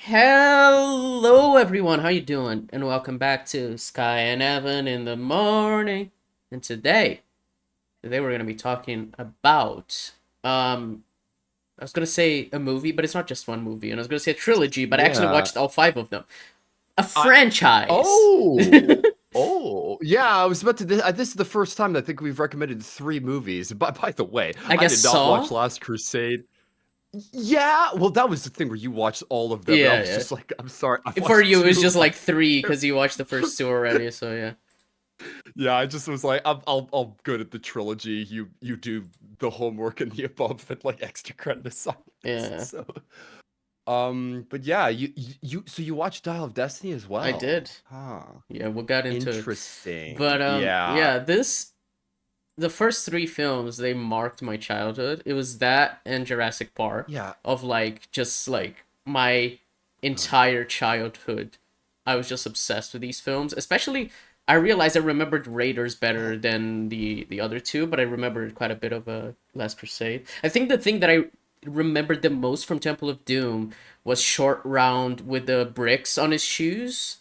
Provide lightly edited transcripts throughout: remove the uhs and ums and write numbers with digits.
Hello everyone, how you doing? And welcome back to Skye and Evan in the morning. And today we're gonna be talking about I was gonna say a movie, but it's not just one movie, and I was gonna say a trilogy, but I actually Yeah. watched all five of them. A I franchise. oh. Oh. Yeah, I was about to this is the first time that I think we've recommended 3 movies. By the way, I I guess did not Saw? watch Last Crusade. Yeah, well, that was the thing where you watched all of them, and I Yeah, was just yeah. like, I'm sorry, I've For watched you, it's 2 of just them. like three because you watched the first two already, so yeah. Yeah, I just was like, I'm good at the trilogy. You do the homework and the above and like extra credit assignments. Yeah, But yeah, so you watched Dial of Destiny as I well. did. Huh. Yeah, we'll get into it. Interesting. But Yeah. yeah, this the first three films they marked my childhood. It was that and Jurassic Park Yeah. of like just like my Oh yeah. entire childhood. I was just obsessed with these films. Especially I realized I remembered Raiders better Oh, than the other two, but I remembered quite a bit of Last Crusade. I think the thing that I remembered the most from Temple of Doom was Short Round with the bricks on his shoes.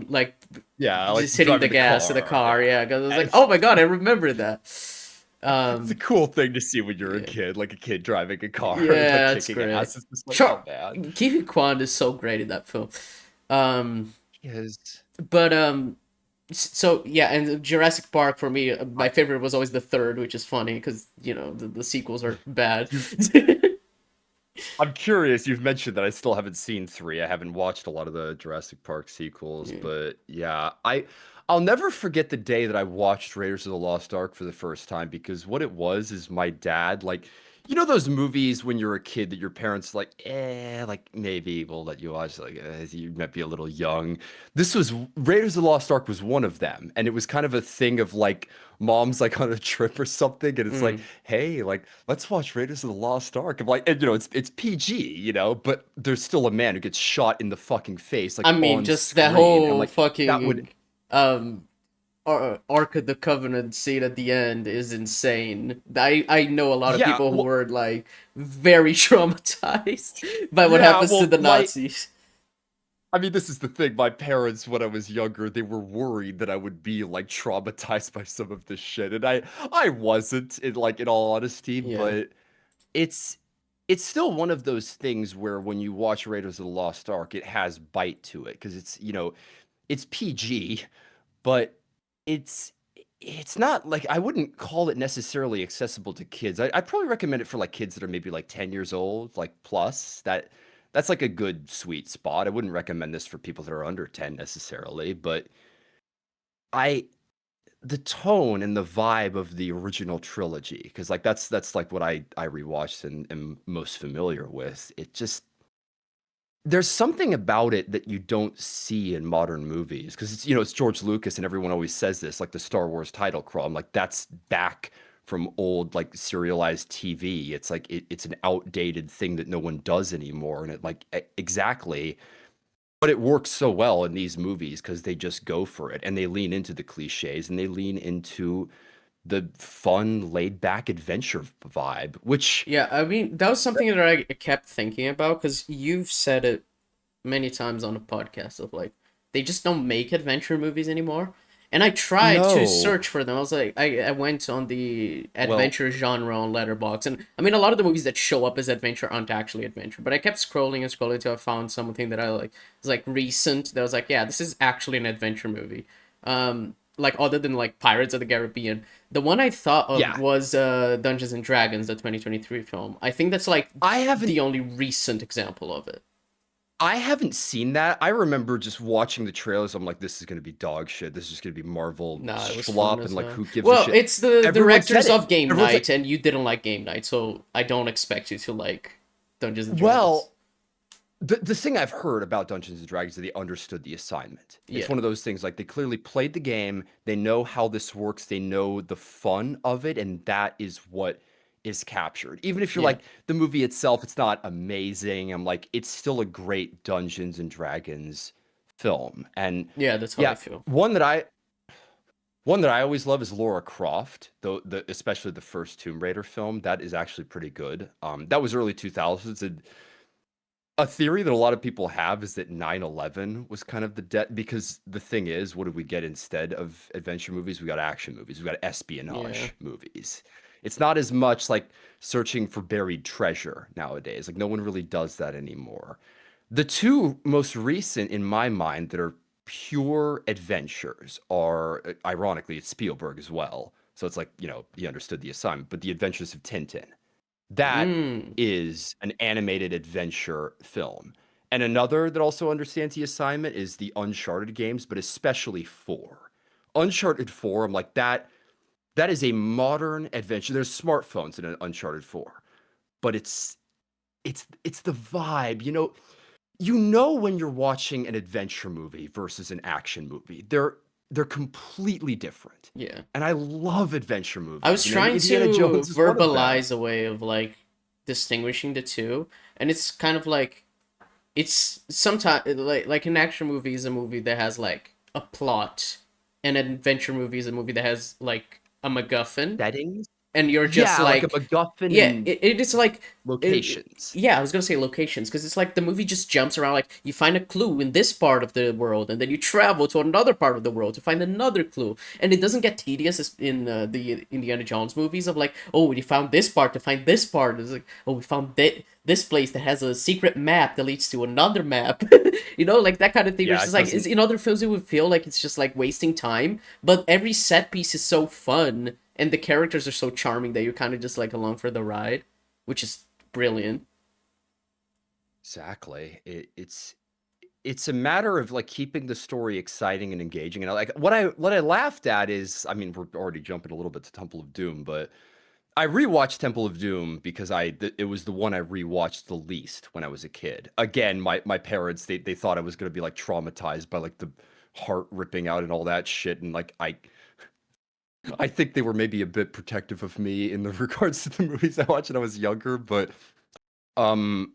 Like yeah, like just hitting the driving the gas of the car. car. Yeah. Yeah, because I was like, It's oh my god, I remember that. it's a Um, cool thing to see when you're a yeah, kid, like a kid driving a car and like yeah, it's kicking great. ass. It's just like, Sure, oh man. Kiwi Kwan is so great in that film. Um, Yes. but so yeah, and Jurassic Park for me, my I favorite was always the third, which is funny because the sequels are bad. you I'm curious, you've mentioned that I still haven't seen 3. I haven't watched a lot of the Jurassic Park sequels, Yeah. but yeah, I'll never forget the day that I watched Raiders of the Lost Ark for the first time because what it was is my dad, like, you know those movies when you're a kid that your parents like, like maybe we'll let you watch, like, you might be a little young. This was Raiders of the Lost Ark was one of them, and it was kind of a thing of like mom's like on a trip or something, and it's like, Mm. hey, like let's watch Raiders of the Lost Ark. I'm like, and it's PG, but there's still a man who gets shot in the fucking face like I mean, on just that screen. I'm whole like, that would, fucking um Ark of the Covenant scene at the end is insane. I know a lot of yeah, people who well, were like very traumatized by what yeah, happens to well, the Nazis. I mean, this is the thing. My parents, when I was younger, they were worried that I would be like traumatized by some of this shit, and I wasn't, in all honesty. Yeah. But it's it's still one of those things where when you watch Raiders of the Lost Ark, it has bite to it because it's PG, but it's it's not like I wouldn't call it necessarily accessible to kids. I'd probably recommend it for like kids that are maybe like 10 years old, like plus. That's like a good sweet spot. I wouldn't recommend this for people that are under 10 necessarily, but I the tone and the vibe of the original trilogy, because like that's like what I rewatched and am most familiar with. It just there's something about it that you don't see in modern movies because it's George Lucas and everyone always says this like the Star Wars title crawl. I'm like that's back from old like serialized TV. It's like it's an outdated thing that no one does anymore, and it like exactly. But it works so well in these movies because they just go for it and they lean into the cliches and they lean into the fun, laid back adventure vibe, which Yeah, I mean, that was something that I kept thinking about because you've said it many times on the podcast of like they just don't make adventure movies anymore. And I tried to no. search for them. I was like, I went on the Well, adventure genre on Letterbox, and I mean, a lot of the movies that show up as adventure aren't actually adventure. But I kept scrolling and scrolling until I found something that I like was like recent. That was like, yeah, this is actually an adventure movie. Like other than like Pirates of the Caribbean, the one I thought of yeah. was Dungeons and Dragons, the 2023 film. I think that's like I haven't the only recent example of it. I haven't seen that. I remember just watching the trailers. I'm like, this is gonna be dog shit. This is gonna be Marvel Nah, it was fun schlop, and as like, hell. who gives a Well, shit? it's the Everyone said directors it. of Game Everyone's like, Night, and you didn't like Game Night, so I don't expect you to like Dungeons and Dragons. well, the thing I've heard about Dungeons and Dragons is they understood the assignment. It's Yeah, one of those things like they clearly played the game, they know how this works, they know the fun of it, and that is what is captured. Even if you're yeah, like the movie itself, it's not amazing. I'm like, it's still a great Dungeons and Dragons film. And yeah. That's how I yeah, feel. one that I always love is Laura Croft, though especially the first Tomb Raider film. That is actually pretty good. That was early 2000s, and a theory that a lot of people have is that 9/11 was kind of the debt because the thing is, what did we get instead of adventure movies? We got action movies. We got Yeah. espionage movies. It's not as much like searching for buried treasure nowadays. Like no one really does that anymore. The two most recent in my mind that are pure adventures are ironically it's Spielberg as well. So it's like, he understood the assignment, but The Adventures of Tintin. That Mm. is an animated adventure film. And another that also understands the assignment is the Uncharted games, but especially 4. Uncharted 4, I'm like that is a modern adventure. There's smartphones in an Uncharted 4, but it's the vibe. When you're watching an adventure movie versus an action movie. They're completely different. Yeah. And I love adventure I movies. was And trying Indiana to Jones is one of them. verbalize a way of like distinguishing the two, and it's kind of like it's sometimes like an action movie is a movie that has like a plot, and an adventure movie is a movie that has like a MacGuffin, Settings? and you're just Yeah, like a like, MacGuffin yeah, and it is like locations. yeah, I was gonna say locations because it's like the movie just jumps around. Like you find a clue in this part of the world, and then you travel to another part of the world to find another clue, and it doesn't get tedious as in the Indiana Jones movies of like, oh, we found this part to find this part. It's like, oh, we found this place that has a secret map that leads to another map. Like that kind of thing. Where it's Yeah, just it like doesn't. in other films, it would feel like it's just like wasting time, but every set piece is so fun, and the characters are so charming that you're kind of just like along for the ride, which is brilliant. Exactly. It's a matter of like keeping the story exciting and engaging. And I like what I laughed at is, I mean, we're already jumping a little bit to Temple of Doom, but I rewatched Temple of Doom because it was the one I rewatched the least when I was a kid. Again, my parents they thought I was gonna be like traumatized by like the heart ripping out and all that shit, and like I think they were maybe a bit protective of me in the regards to the movies I watched when I was younger, but um,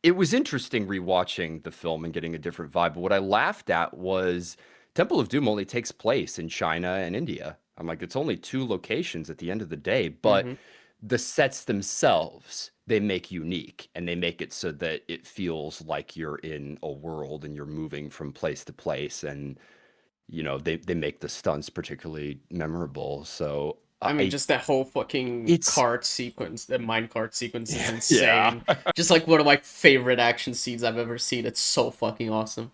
it was interesting rewatching the film and getting a different vibe. But what I laughed at was Temple of Doom only takes place in China and India. I'm like, it's only two locations at the end of the day, but Mm-hmm. the sets themselves they make unique and they make it so that it feels like you're in a world and you're moving from place to place and they make the stunts particularly memorable. So I mean, I just that whole fucking it's cart sequence, the mine cart sequence is yeah. insane. Just like one of my favorite action scenes I've ever seen. It's so fucking awesome.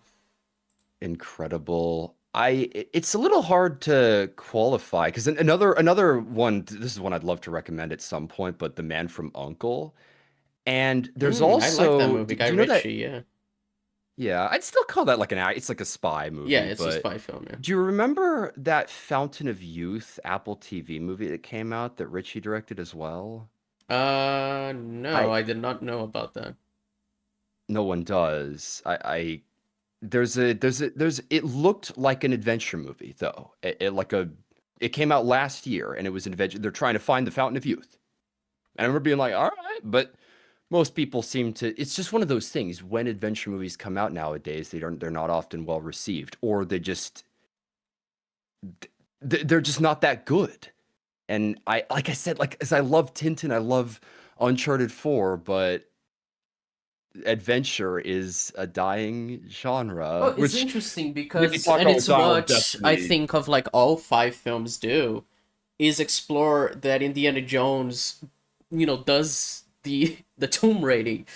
Incredible. It's a little hard to qualify because another one. This is one I'd love to recommend at some point, but The Man from Uncle. And there's I like that also, movie, Guy do you know that? Ritchie. Yeah, Yeah, I'd still call that like it's like a spy yeah, movie. it's a But spy film. Yeah. do you remember that Fountain of Youth Apple TV movie that came out that Ritchie directed as well? No, I I did not know about that. No one does. There's it looked like an adventure movie though. It came out last year and it was an adventure. They're trying to find the Fountain of Youth. And I remember being like, all right, but most people seem to it's just one of those things when adventure movies come out nowadays, they're not often well received or they're just not that good. And I like I said, like as I love Tintin, I love Uncharted 4, but adventure is a dying genre, Well, it's which interesting maybe because, talk and about it's Dial of what I Destiny. think of like all five films do, is explore that Indiana Jones, does the tomb raiding,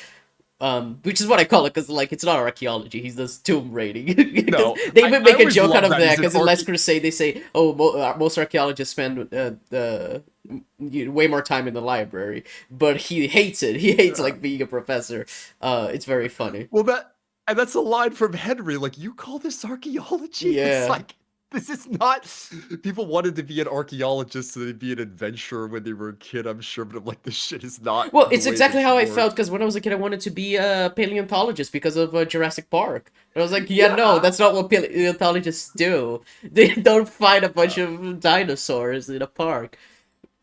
which is what I call it because like it's not archaeology. He does tomb raiding because No, they I, even I make a always joke out love of that. that He's an because in Last Crusade they say, oh, most archaeologists spend way more time in the library, but he hates it. He hates like being a professor. It's very funny. well that's a line from Henry. Like, you call this archaeology? It's Yeah. like this is not people wanted to be an archaeologist so they'd be an adventurer when they were a kid, I'm sure, but I'm like, this shit is not Well, the it's way exactly this how I felt works. because when I was a kid, I wanted to be a paleontologist because of Jurassic Park. I was like, yeah, no, Yeah. that's not what paleontologists do. They don't find a bunch Uh, of dinosaurs in a park.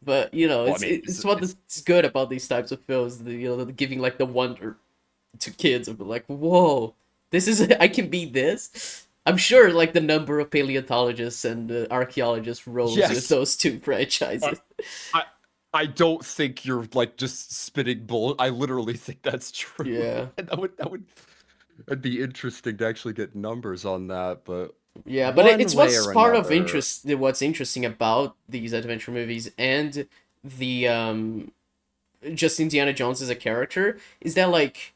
But well, I it's mean, it's what's good about these types of films. Giving like the wonder to kids of like, whoa, this is I can be this. I'm sure like the number of paleontologists and archaeologists rose with yes. those two I, franchises. I don't think you're like just spitting bull. I literally think that's true. Yeah. And that'd be interesting to actually get numbers on that, but Yeah, but one it's way what's or part of another. interest. What's interesting about these adventure movies and the just Indiana Jones as a character is that like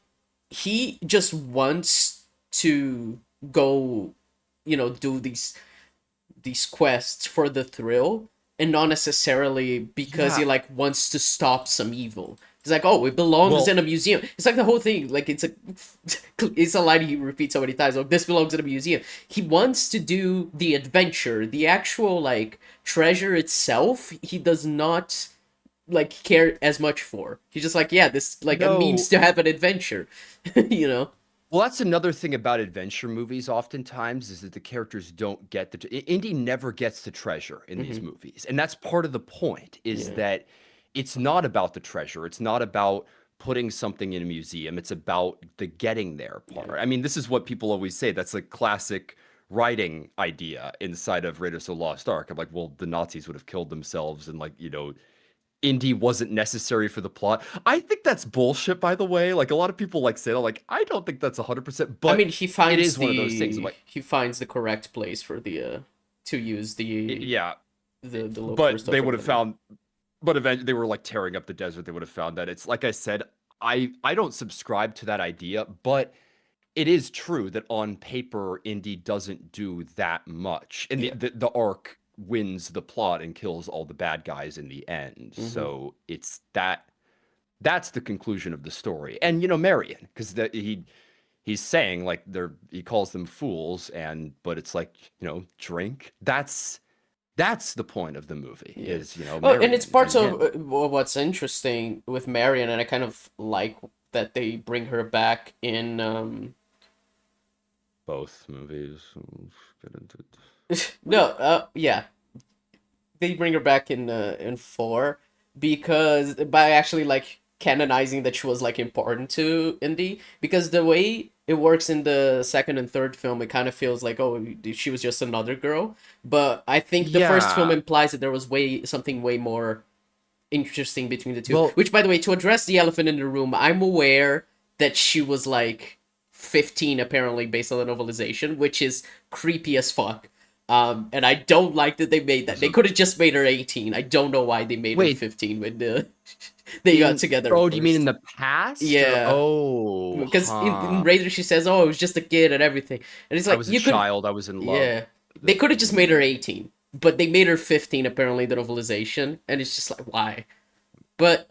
he just wants to go, do these quests for the thrill and not necessarily because he Yeah. like wants to stop some evil. He's like, oh, it belongs Well, in a museum. It's like the whole thing. Like it's a line he repeats so many times. Like this belongs in a museum. He wants to do the adventure, the actual like treasure itself. He does not like care as much for. He's just like, yeah, this like a means no. to have an adventure, you know? Well, that's another thing about adventure movies oftentimes is that the characters don't get Indy never gets the treasure in these Hmm. movies. And that's part of the point is Yeah, that it's not about the treasure. It's not about putting something in a museum. It's about the getting there part. yeah. I mean, this is what people always say. That's a classic writing idea inside of Raiders of the Lost Ark. I'm like, well, the Nazis would have killed themselves and like, Indy wasn't necessary for the plot. I think that's bullshit, by the way. Like a lot of people like say that. Like I don't think that's 100%, I but mean, it is one of those things. I'm like, he finds the correct place for the to use yeah, the look for but stuff they or would have whatever. found. But eventually, they were like tearing up the desert. They would have found that it's like I said. I don't subscribe to that idea, but it is true that on paper, Indy doesn't do that much, and Yeah. the arc wins the plot and kills all the bad guys in the end. Hmm. So it's that's the conclusion of the story. And Marion, because he's saying like he calls them fools, and but it's like, drink. That's the point of the movie Yeah. is, Oh, and it's Marion parts and of him. what's interesting with Marion, and I kind of like that they bring her back in. Both movies. Let's get into it. No, yeah, they bring her back in four because by actually like canonizing that she was like important to Indy because the way it works in the second and third film it kind of feels like oh she was just another girl, but I think the first film Yeah. implies that there was something way more interesting between the two, Well, which by the way, to address the elephant in the room, I'm aware that she was like 15 apparently based on the novelization, which is creepy as fuck. And I don't like that they made that. was They a could have just made her 18. I don't know why they made her wait, 15 when they got in together oh, do you mean in first. the past or Yeah, oh, because in huh. Razor she says, "Oh, it was just a kid and everything," and it's I like was a you could, child, I was in love. yeah, they could have just made her 18, but they made her 15 apparently in the novelization, and it's just like why? But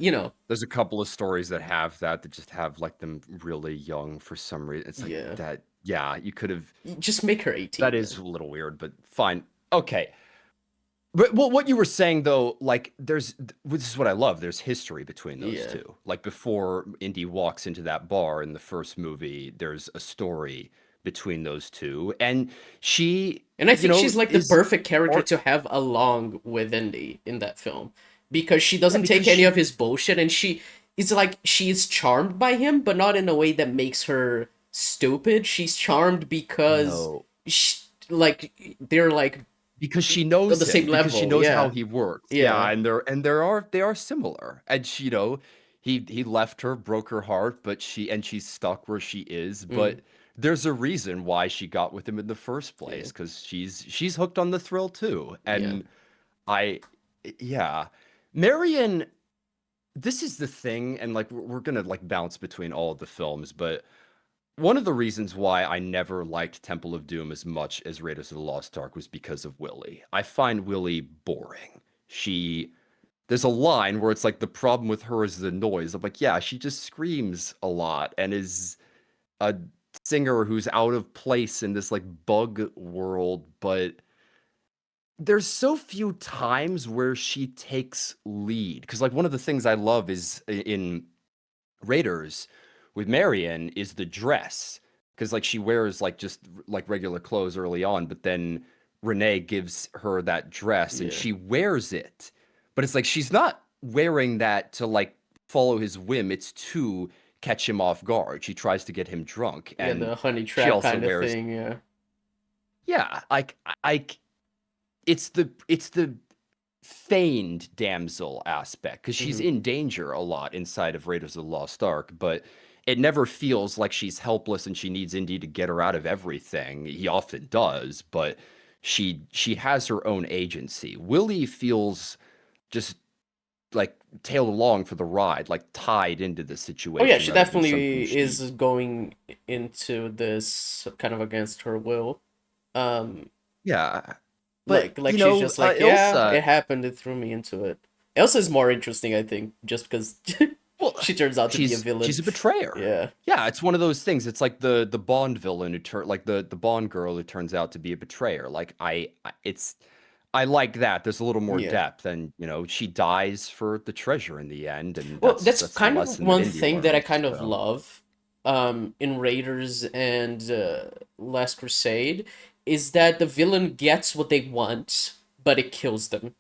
There's a couple of stories that have that just have like them really young for some reason. It's like yeah, that. Yeah, you could have. just make her That 18, is man. a little weird, but fine. Okay. But what you were saying though, like this is what I love. There's history between those Yeah. two. Like before Indy walks into that bar in the first movie, there's a story between those two, and she, And I think she's like the is perfect character art. to have along with Indy in that film because she Yeah, doesn't because take any of she his bullshit and it's like she's charmed by him, but not in a way that makes her stupid. She's charmed because no, like they're like because she on knows the same him, because she level. knows how Yeah. he works. Yeah, Yeah. and they are similar. And she, he left her, broke her heart, but she's stuck where she is. Mm, But there's a reason why she got with him in the first yeah. place, because she's hooked on the thrill too. Yeah. And I, yeah, Marion. This is the thing, and like we're gonna like bounce between all of the films, but one of the reasons why I never liked Temple of Doom as much as Raiders of the Lost Ark was because of Willie. I find Willie boring. She There's a line where it's like the problem with her is the noise. I'm like, yeah, she just screams a lot and is a singer who's out of place in this like bug world, but there's so few times where she takes lead. Because like one of the things I love is in Raiders with Marion is the dress, because like she wears like just like regular clothes early on, but then Renee gives her that dress and Yeah. she wears it. But it's like she's not wearing that to like follow his whim, it's to catch him off guard. She tries to get him drunk, Yeah, and the honey she trap also kind of wears, thing, yeah. yeah, like I it's the feigned damsel aspect because she's Hmm. in danger a lot inside of Raiders of the Lost Ark, but it never feels like she's helpless and she needs Indy to get her out of everything. He often does, but she has her own agency. Willie feels just like tailed along for the ride, like tied into the Oh yeah, situation she rather than something definitely she. is going into this kind of against her will. Um, Yeah, but like she's just like, yeah, Ilsa. it happened, it threw me into it. Elsa's more interesting, I think, just because Well, she turns out to be a she's villain. a betrayer. Yeah. Yeah, it's one of those things. It's like the Bond villain who like the Bond girl who turns out to be a betrayer. Like it's I like that. There's a little more Yeah. depth, and she dies for the treasure in the end, and Well, that's that's that's the kind of lesson that one Indy thing that I learns. kind of So love in Raiders and Last Crusade is that the villain gets what they want, but it kills them.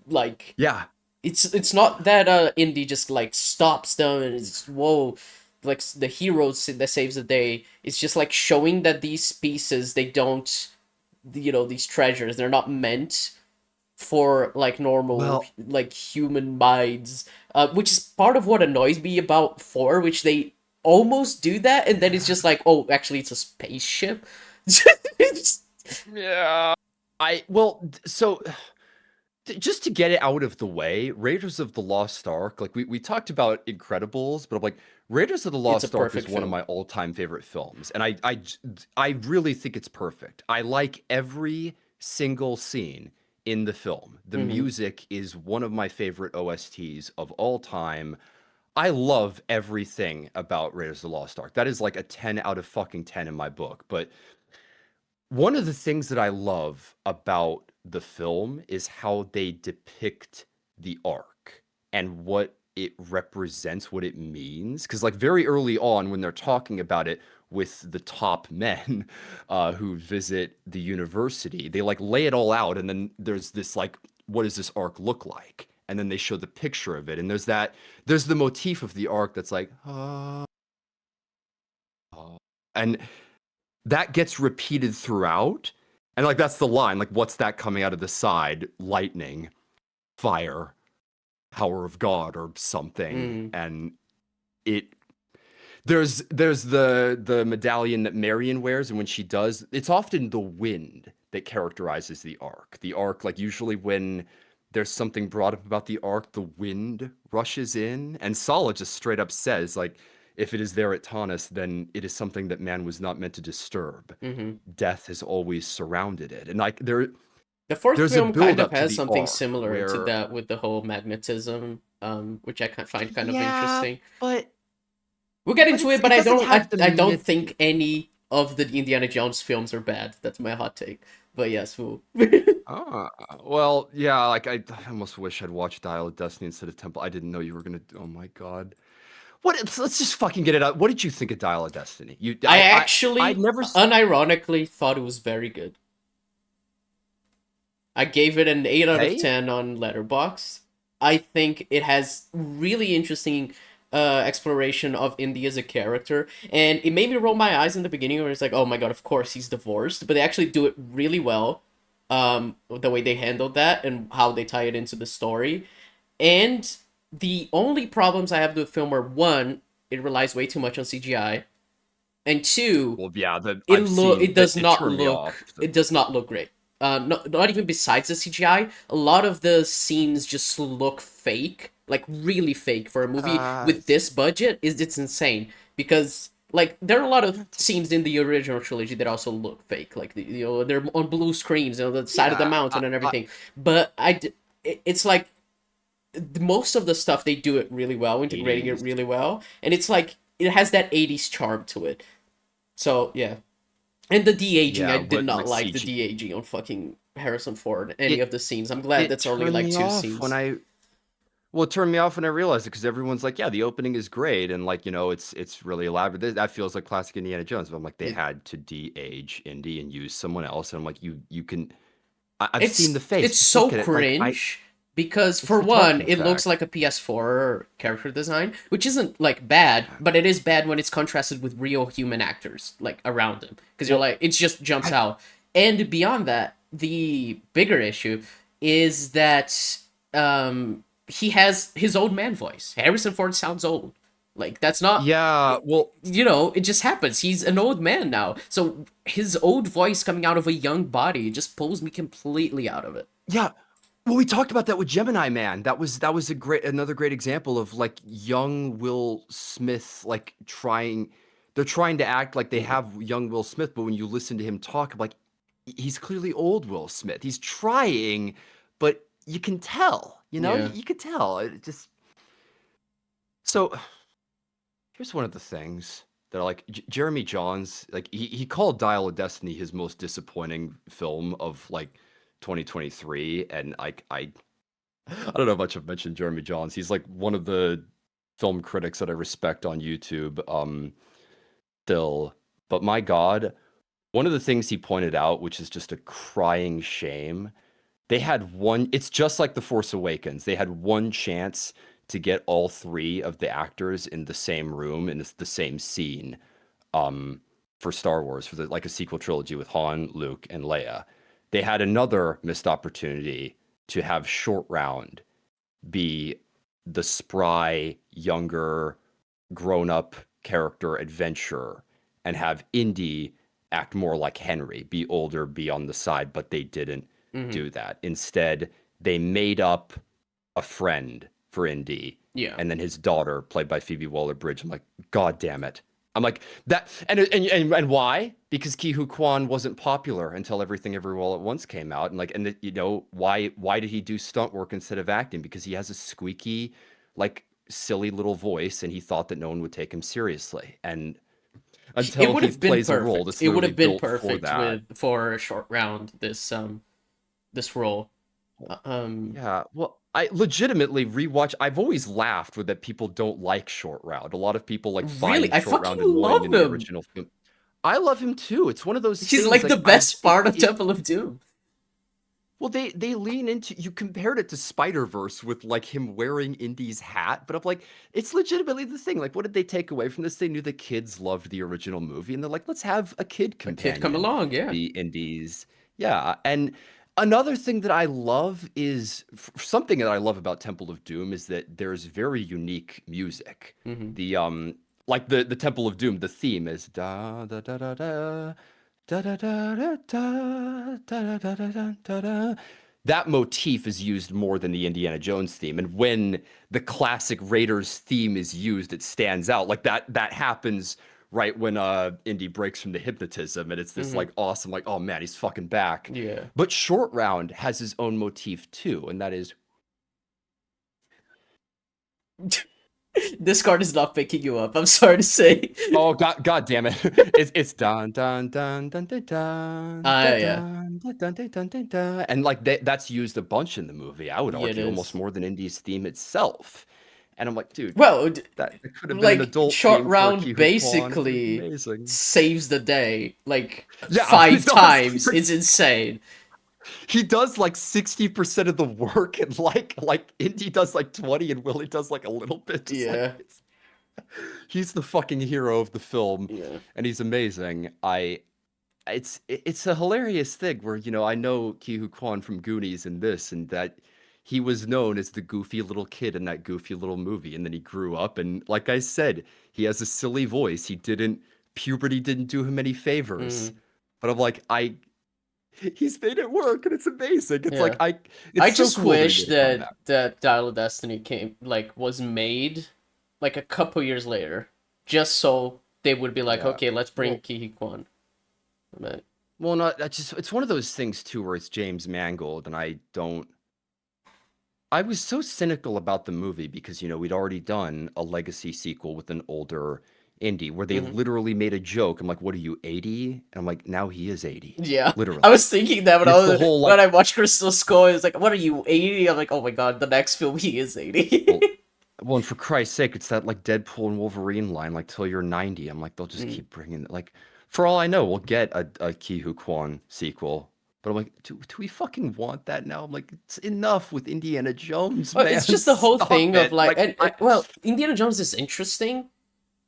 Like yeah, it's not that Indy just like stops them and it's whoa, like the hero that saves the day. It's just like showing that these pieces they don't, these treasures they're not meant for like normal well, like human minds, which is part of what annoys me about 4, which they almost do that and then it's just like, oh, actually it's a spaceship. It's- yeah. So just to get it out of the way, Raiders of the Lost Ark, like we talked about Incredibles, but I'm like Raiders of the it's a Lost Ark is perfect one of film. my all-time favorite films, and I really think it's perfect. I like every single scene in the film. The Hmm. music is one of my favorite OSTs of all time. I love everything about Raiders of the Lost Ark. That is like a 10 out of fucking 10 in my book. But one of the things that I love about the film is how they depict the arc and what it represents, what it means. Because, like, very early on, when they're talking about it with the top men who visit the university, they like lay it all out. And then there's this, like, what does this arc look like? And then they show the picture of it. And there's the motif of the arc that's like, and that gets repeated throughout. And like that's the line, like what's that coming out of the side? Lightning, fire, power of God or something. Mm. And it there's the medallion that Marion wears, and when she does, it's often the wind that characterizes the arc. The arc, like usually when there's something brought up about the arc, the wind rushes in, and Sala just straight up says, like, if it is there at Tanis, then it is something that man was not meant to disturb. Hmm. Death has always surrounded it, and like The fourth there's a film build kind of up to has the something arc similar to where that with the whole magnetism, which I find kind of yeah, interesting. but We'll get into it, but it I doesn't don't. have the I don't myth. think any of the Indiana Jones films are bad. That's my hot take. But yes, we'll. Ah, well, yeah, like I almost wish I'd watched Dial of Destiny instead of Temple. I didn't know you were gonna. Oh my god. Let's just fucking get it out. What did you think of Dial of Destiny? I I actually, never. unironically, thought it was very good. I gave it an 8 out of Okay. 10 on Letterboxd. I think it has really interesting exploration of Indy as a character, and it made me roll my eyes in the beginning where it's like, oh my god, of course he's divorced, but they actually do it really well. The way they handled that and how they tie it into the story. And the only problems I have with the film are one, it relies way too much on CGI, and two, Well, yeah, I've seen it that. does It not turned me off. look great. Not even besides the CGI. A lot of the scenes just look fake, like really fake for a movie with this budget. It's insane because like there are a lot of scenes in the original trilogy that also look fake, like they're on blue screens, the side of the Yeah, mountain and everything. But it's like most of the stuff they do it really well, integrating it 80s. really well, and it's like it has that 80s charm to it. So yeah, and the de-aging, I Yeah, did what not like like the CG. de-aging on fucking Harrison Ford, any It of the scenes. I'm glad it that's only turned like me two off when scenes. it turned me off when I realized it because everyone's like, yeah, the opening is great and like it's really elaborate. That feels like classic Indiana Jones. But I'm like, they It, had to de-age Indy and use someone else. And I'm like, you can. I've seen it's the face. it's Just so look at it. Like cringe because it's for the one, talking it looks track. like a PS4 character design, which isn't like bad, but it is bad when it's contrasted with real human actors like around him because you're Well, like it just jumps I out. And beyond that, the bigger issue is that he has his old man voice. Harrison Ford sounds old. Like that's not, Yeah, well, it just happens. He's an old man now. So his old voice coming out of a young body just pulls me completely out of it. yeah. Well, we talked about that with Gemini Man. That was another great example of like young Will Smith like trying they're trying to act like they Mhm. have young Will Smith, but when you listen to him talk, I'm like he's clearly old Will Smith. He's trying, but you can tell, Yeah. you could tell. It just so here's one of the things that I like Jeremy Jahns, like he called Dial of Destiny his most disappointing film of like 2023, and I don't know much I've mentioned Jeremy Jahns. He's like one of the film critics that I respect on YouTube, still. But my God, one of the things he pointed out, which is just a crying shame, they had one, it's just like The Force Awakens. They had one chance to get all three of the actors in the same room in the same scene, um, for Star Wars, for like a sequel trilogy with Han, Luke, and Leia. They had another missed opportunity to have Short Round be the spry, younger, grown up character adventurer and have Indy act more like Henry, be older, be on the side, but they didn't Hmm. do that. Instead, they made up a friend for Indy Yeah. and then his daughter, played by Phoebe Waller-Bridge. I'm like, God damn it. I'm like that, and why? Because Ke Huy Quan wasn't popular until Everything Everywhere All at Once came out, and like, why did he do stunt work instead of acting? Because he has a squeaky, like silly little voice, and he thought that no one would take him seriously. And It until would he have been plays a role perfect. that's It would literally have been built for perfect that. with for a short round this role. Um Yeah, well, I legitimately rewatch. I've always laughed with that people don't like Short Round. A lot of people like really, find I Short fucking Round annoying love in the him. original film. I love him too. It's one of those He's things like the like I best it, part of it Temple of Doom. well they lean into you compared it to Spider-Verse with like him wearing Indy's hat, but I'm like it's legitimately the thing. Like what did they take away from this? They knew the kids loved the original movie and they're like let's have a kid A kid come companion along, yeah. be Indy's. Yeah, and another thing that I love is something that I love about Temple of Doom is that there's very unique music. Hmm. The like the Temple of Doom, the theme is da da da da da da da da da da da da da da da da. That motif is used more than the Indiana Jones theme, and when the classic Raiders theme is used, it stands out. Like that happens right when Indy breaks from the hypnotism, and it's this Hmm. like awesome, like oh man, he's fucking back. Yeah. But Short Round has his own motif too, and that is This card is not picking you up. I'm sorry to say. oh god damn it. It's dun dun dun dun dun dun dun Yeah. dun dun dun dun dun dun dun. And like that's used a bunch in the movie. I would Yeah, it argue almost is. more than Indy's theme itself. And I'm like, dude, Well, that could have been an like adult short theme for a round Ke Huy Quan. It would have been basically amazing. saves the day like Yeah, he five does. times. It's insane. He does like 60% of the work and like Indy does like 20 and Willie does like a little bit. Just like Yeah. he's the fucking hero of the film Yeah. and he's amazing. It's a hilarious thing where I know Ke Huy Quan from Goonies and this and that he was known as the goofy little kid in that goofy little movie and then he grew up and like I said he has a silly voice. Puberty didn't do him any favors. Mm, But I'm like he's made it work and it's amazing. It's like yeah. it's I so just cool that he wish made a that comeback. Dial of Destiny was made like a couple years later, just so they would be like, Yeah. okay, let's bring Well, Ki Hee Kwan. But not that's just it's one of those things too where it's James Mangold and I was so cynical about the movie because we'd already done a legacy sequel with an older Indy where they mhm. literally made a joke. I'm like, "What are you 80?" And I'm like, "Now he is 80." Yeah, I Literally. was thinking that And it's the whole when like, I watched Crystal Skull. It's like, what are you 80? I'm like, oh my god, the next film he is well, 80. and for Christ's sake, it's that like Deadpool and Wolverine line, like till you're 90. I'm like, they'll just Mm. keep bringing it. Like, for all I know, we'll get a Ke Huy Quan sequel. But I'm like, do we fucking want that now? I'm like, it's enough with Indiana Jones, Well, it's man. just the whole Stop thing of it. like, Like, well, Indiana Jones is interesting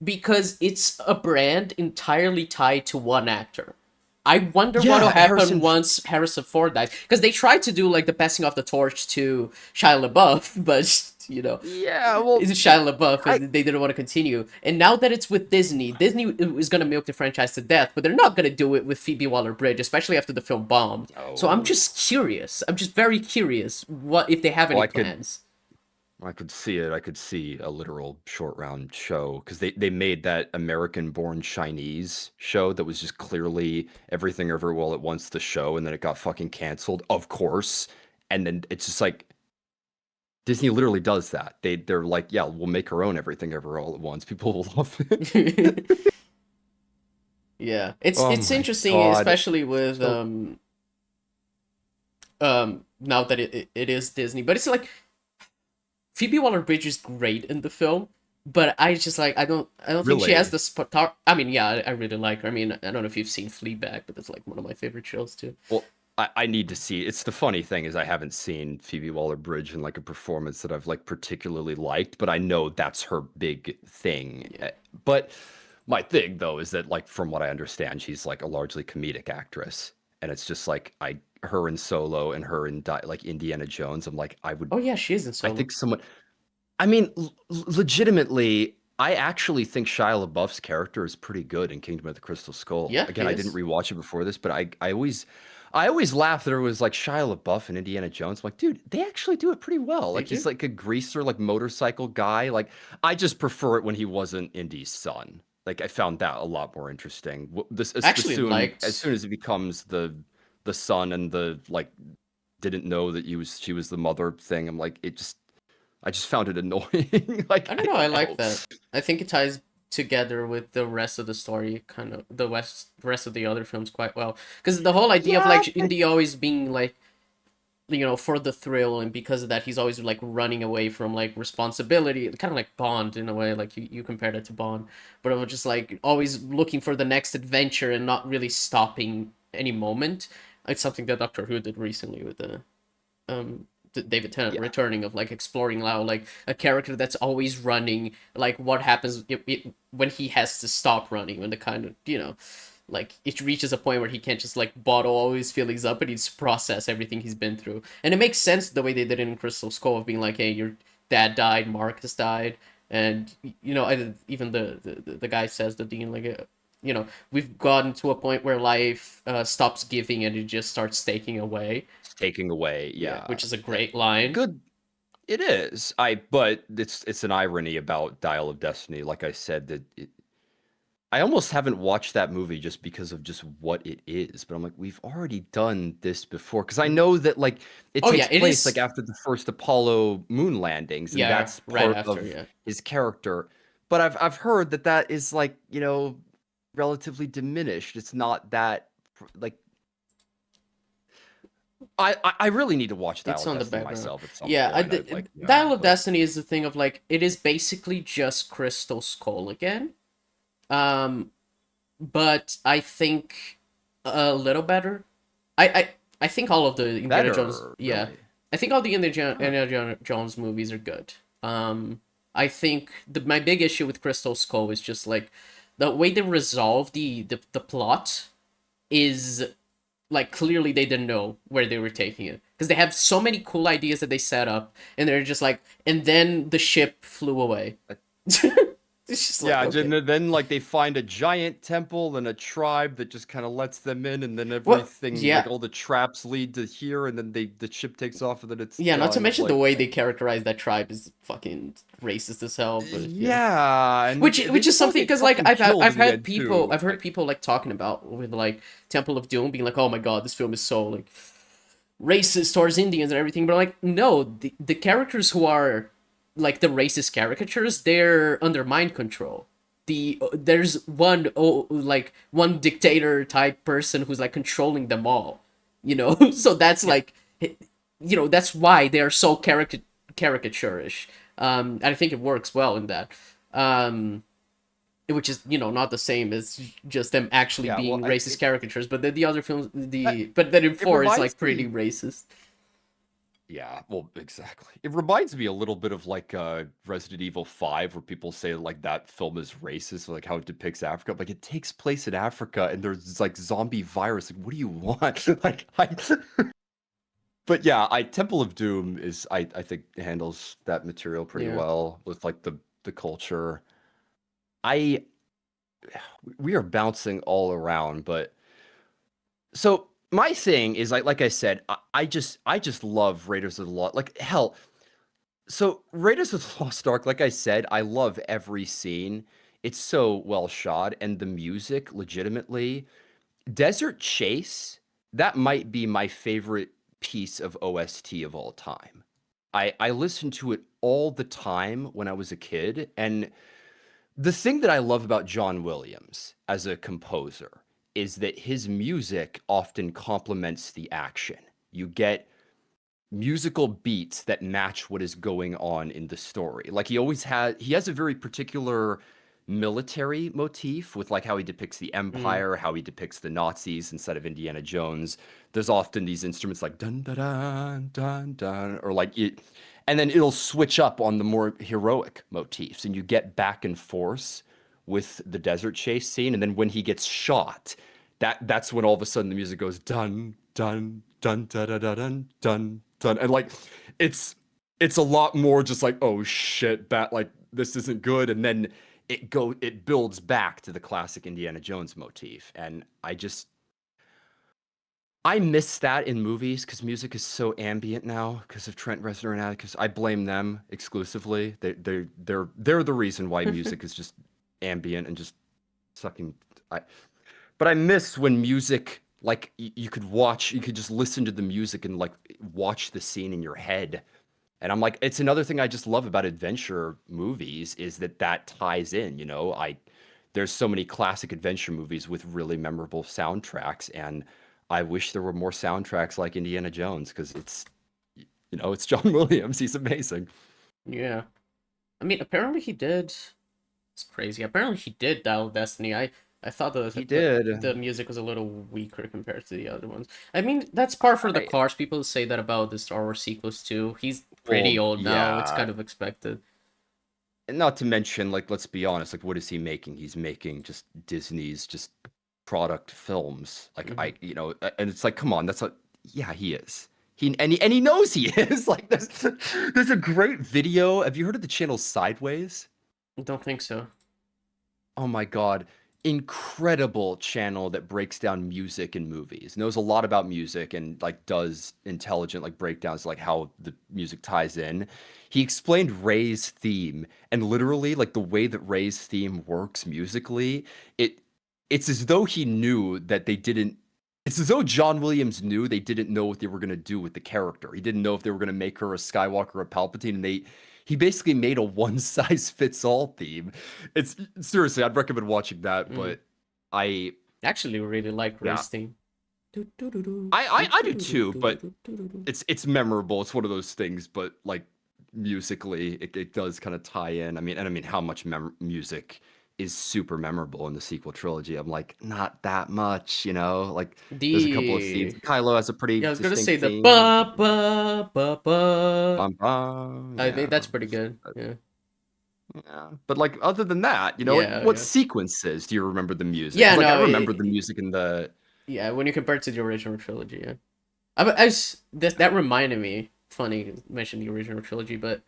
because it's a brand entirely tied to one actor. I wonder what'll Yeah, happen once Harrison Ford dies, because they tried to do like the passing of the torch to Shia LaBeouf, but Yeah, well, it's Shia LaBeouf, I and they didn't want to continue. And now that it's with Disney, Disney is gonna milk the franchise to death, but they're not gonna do it with Phoebe Waller-Bridge, especially after the film bombed. So I'm no. just curious. I'm just very curious what if they have Well, any plans. I could see it. I could see a literal short round show because they made that American Born Chinese show that was just clearly everything everywhere all at once the show, and then it got fucking canceled, of course. And then it's just like Disney literally does that. They're like, yeah, we'll make our own everything everywhere all at once. People will love it. Yeah, it's Oh it's my interesting, God. especially with So now that it is Disney, but it's like Phoebe Waller-Bridge is great in the film, but I just like I don't think she has really, the star. I mean, yeah, I really like her. I mean, I don't know if you've seen Fleabag, but that's like one of my favorite shows too. well, I need to see. It's the funny thing is I haven't seen Phoebe Waller-Bridge in like a performance that I've like particularly liked, but I know that's her big thing. Yeah. But my thing though is that like from what I understand, she's like a largely comedic actress, and it's just like her in Solo and her in like Indiana Jones. I'm like Oh yeah, she is in I Solo. think someone. I mean, legitimately, I actually think Shia LaBeouf's character is pretty good in Kingdom of the Crystal Skull. Yeah, he Again, I didn't is. rewatch it before this, but I always laugh that it was like Shia LaBeouf and Indiana Jones. I'm like, dude, they actually do it pretty well. They Like he's do. like a greaser, like motorcycle guy. Like I just prefer it when he wasn't Indy's son. Like I found that a lot more interesting. This I as actually soon as liked. soon as it becomes the son and the like didn't know that she was the mother thing. I'm like, I just found it annoying. I Like, don't know. I like hell. that. I think it ties together with the rest of the story, kind of rest of the other films quite well. Because the whole idea of Yeah, like Indy always being like for the thrill, and because of that he's always like running away from like responsibility, kind of like Bond in a way, like you compared it to Bond, but it was just like always looking for the next adventure and not really stopping any moment. It's something that Doctor Who did recently with the David Tennant yeah. returning, of like exploring Lao, like a character that's always running, like what happens when he has to stop running, when the kind of like it reaches a point where he can't just like bottle all his feelings up and he needs to process everything he's been through. And it makes sense the way they did it in Crystal Skull, of being like, hey, your dad died, Marcus died, and even the guy says, the dean, like we've gotten to a point where life stops giving and it just starts taking away. It's taking away, Yeah, yeah. which is a great line. Good it is. But it's an irony about Dial of Destiny. Like I said, I almost haven't watched that movie just because of just what it is. But I'm like, we've already done this before. Because I know that like it Oh yeah, takes it place like is. after the first Apollo moon landings, and Yeah, that's right part after. of Yeah, his character. But I've heard that that is like, relatively diminished. It's not that like I really need to watch Dial it's of on the Destiny background. myself at some Yeah, point. I like, Dial of but Destiny is the thing of like it is basically just Crystal Skull again. Um, but I think a little better. I think all of the Indiana Jones. better, Yeah, really. I think all the Huh. Indiana Jones movies are good. I think my big issue with Crystal Skull is just like the way they resolve the plot is like clearly they didn't know where they were taking it, because they have so many cool ideas that they set up and they're just like, and then the ship flew away. It's just like, Yeah, okay. then like they find a giant temple and a tribe that just kind of lets them in, and then Well, everything like yeah. all the traps lead to here, and then the ship takes off, and then it's Yeah, not to done. I'm mention the like, way they characterize that tribe is fucking racist as hell, but yeah. yeah, and they Which is just all something, get because like fucking killed I've in the had end people, too. I've heard people like talking about with like Temple of Doom being like, oh my god, this film is so like racist towards Indians and everything, but like no, the characters who are like the racist caricatures, they're under mind control. There's like one dictator type person who's like controlling them all, so that's Yeah, like that's why they are so caricaturish. And I think it works well in that. Um, which is not the same as just them actually yeah. Well, being racist caricatures, but the other films, I, but then in it four it's reminds like pretty me. racist. Yeah, well, exactly. It reminds me a little bit of like Resident Evil 5, where people say like that film is racist, like how it depicts Africa. Like it takes place in Africa and there's like zombie virus. Like, what do you want? like I But yeah, I Temple of Doom is I think handles that material pretty Yeah. well with like the culture. I we are bouncing all around, but so my thing is like I said, I just love Raiders of the Lost. Like hell, so Raiders of the Lost Ark, like I said, I love every scene. It's so well shot, and the music, legitimately. Desert Chase, that might be my favorite piece of OST of all time. I listened to it all the time when I was a kid, and the thing that I love about John Williams as a composer is that his music often complements the action. You get musical beats that match what is going on in the story. Like he has a very particular military motif with like how he depicts the Mm. empire, how he depicts the Nazis instead of Indiana Jones. There's often these instruments like dun dun dun dun dun or like it, and then it'll switch up on the more heroic motifs and you get back and forth with the desert chase scene, and then when he gets shot, that's when all of a sudden the music goes dun dun dun dun dun dun dun dun, dun. And like it's a lot more just like, oh shit, bat like this isn't good, and then it builds back to the classic Indiana Jones motif. And I miss that in movies because music is so ambient now because of Trent Reznor and Atticus. I blame them exclusively. They're the reason why music is just ambient and just sucking. I, but I miss when music, like you could just listen to the music and like watch the scene in your head. And I'm like, it's another thing I just love about adventure movies is that ties in, you know. There's so many classic adventure movies with really memorable soundtracks, and I wish there were more soundtracks like Indiana Jones because it's John Williams. He's amazing. Yeah. I mean, apparently he did. It's crazy. Apparently he did Dial of Destiny. I thought He the did. music was a little weaker compared to the other ones. I mean, that's par for the I course. People say that about the Star Wars sequels too. He's pretty Well, old now. It's yeah. kind of expected. And not to mention, like, let's be honest, like, what is he making? He's making just Disney's just product films. Like, Hmm. and it's like, come on, yeah, he is. And he knows he is. Like, there's a great video. Have you heard of the channel Sideways? Don't think so. Oh my God. Incredible channel that breaks down music in movies. Knows a lot about music and like does intelligent like breakdowns like how the music ties in. He explained Ray's theme, and literally like the way that Ray's theme works musically, it it's as though he knew that they didn't it's as though John Williams knew they didn't know what they were going to do with the character. He didn't know if they were going to make her a Skywalker or a Palpatine, and he basically made a one size fits all theme. It's seriously, I'd recommend watching that, Mm. but I Actually, really like yeah, Ray's theme. I do too, but it's memorable. It's one of those things, but like musically, it does kind of tie in. I mean, how much music is super memorable in the sequel trilogy? I'm like, not that much, you know. Like, there's a couple of themes. The Kylo has a pretty Yeah, I was gonna distinct say the theme. ba ba ba ba. Bum, bum, I think yeah. that's pretty good. Yeah. Yeah, but like other than that, like Yeah, what yeah. sequences do you remember the music? Yeah, Because like I no, remember the music in the yeah, when you compare it to the original trilogy, yeah. That reminded me. Funny you mentioned the original trilogy, but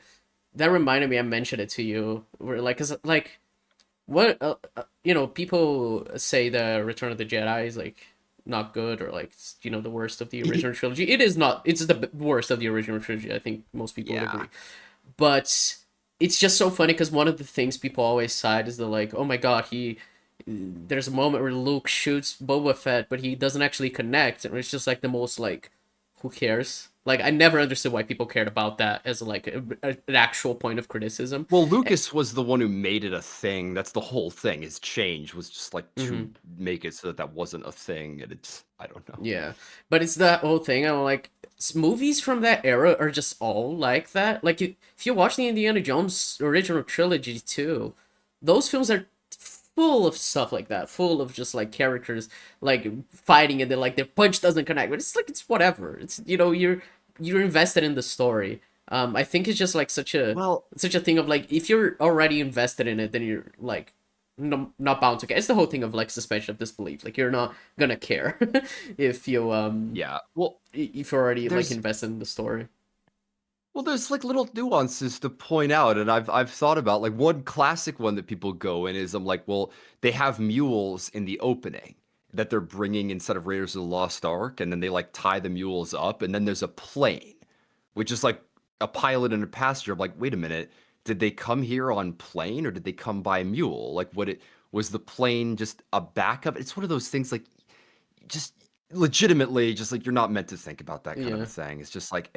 that reminded me. I mentioned it to you. Where like, cause like, what people say the Return of the Jedi is like not good or like the worst of the original trilogy. It is not. It's the worst of the original trilogy. I think most people would yeah. agree. But it's just so funny because one of the things people always cite is the like, oh my god, he. There's a moment where Luke shoots Boba Fett, but he doesn't actually connect, and it's just like the most like, who cares? Like I never understood why people cared about that as like an actual point of criticism. Well, Lucas was the one who made it a thing. That's the whole thing. His change was just like to Mm-hmm. make it so that that wasn't a thing, and it's I don't know. Yeah, but it's that whole thing. I'm like, movies from that era are just all like that. Like, if you watch the Indiana Jones original trilogy too, those films are full of stuff like that, full of just like characters like fighting and then like their punch doesn't connect. But it's like it's whatever. It's you're you're invested in the story. I think it's just like Well, such a thing of like if you're already invested in it, then you're like not bound to care. It's the whole thing of like suspension of disbelief. Like you're not gonna care if you yeah. Well, if you're already like there's invested in the story. there's like little nuances to point out, and I've thought about like one classic one that people go in is I'm like, well, they have mules in the opening that they're bringing instead of Raiders of the Lost Ark, and then they like tie the mules up, and then there's a plane, which is like a pilot and a passenger. I'm like, wait a minute, did they come here on plane or did they come by mule? Like, what it was the plane just a backup? It's one of those things like just legitimately just like you're not meant to think about that kind of a Yeah. thing. It's just like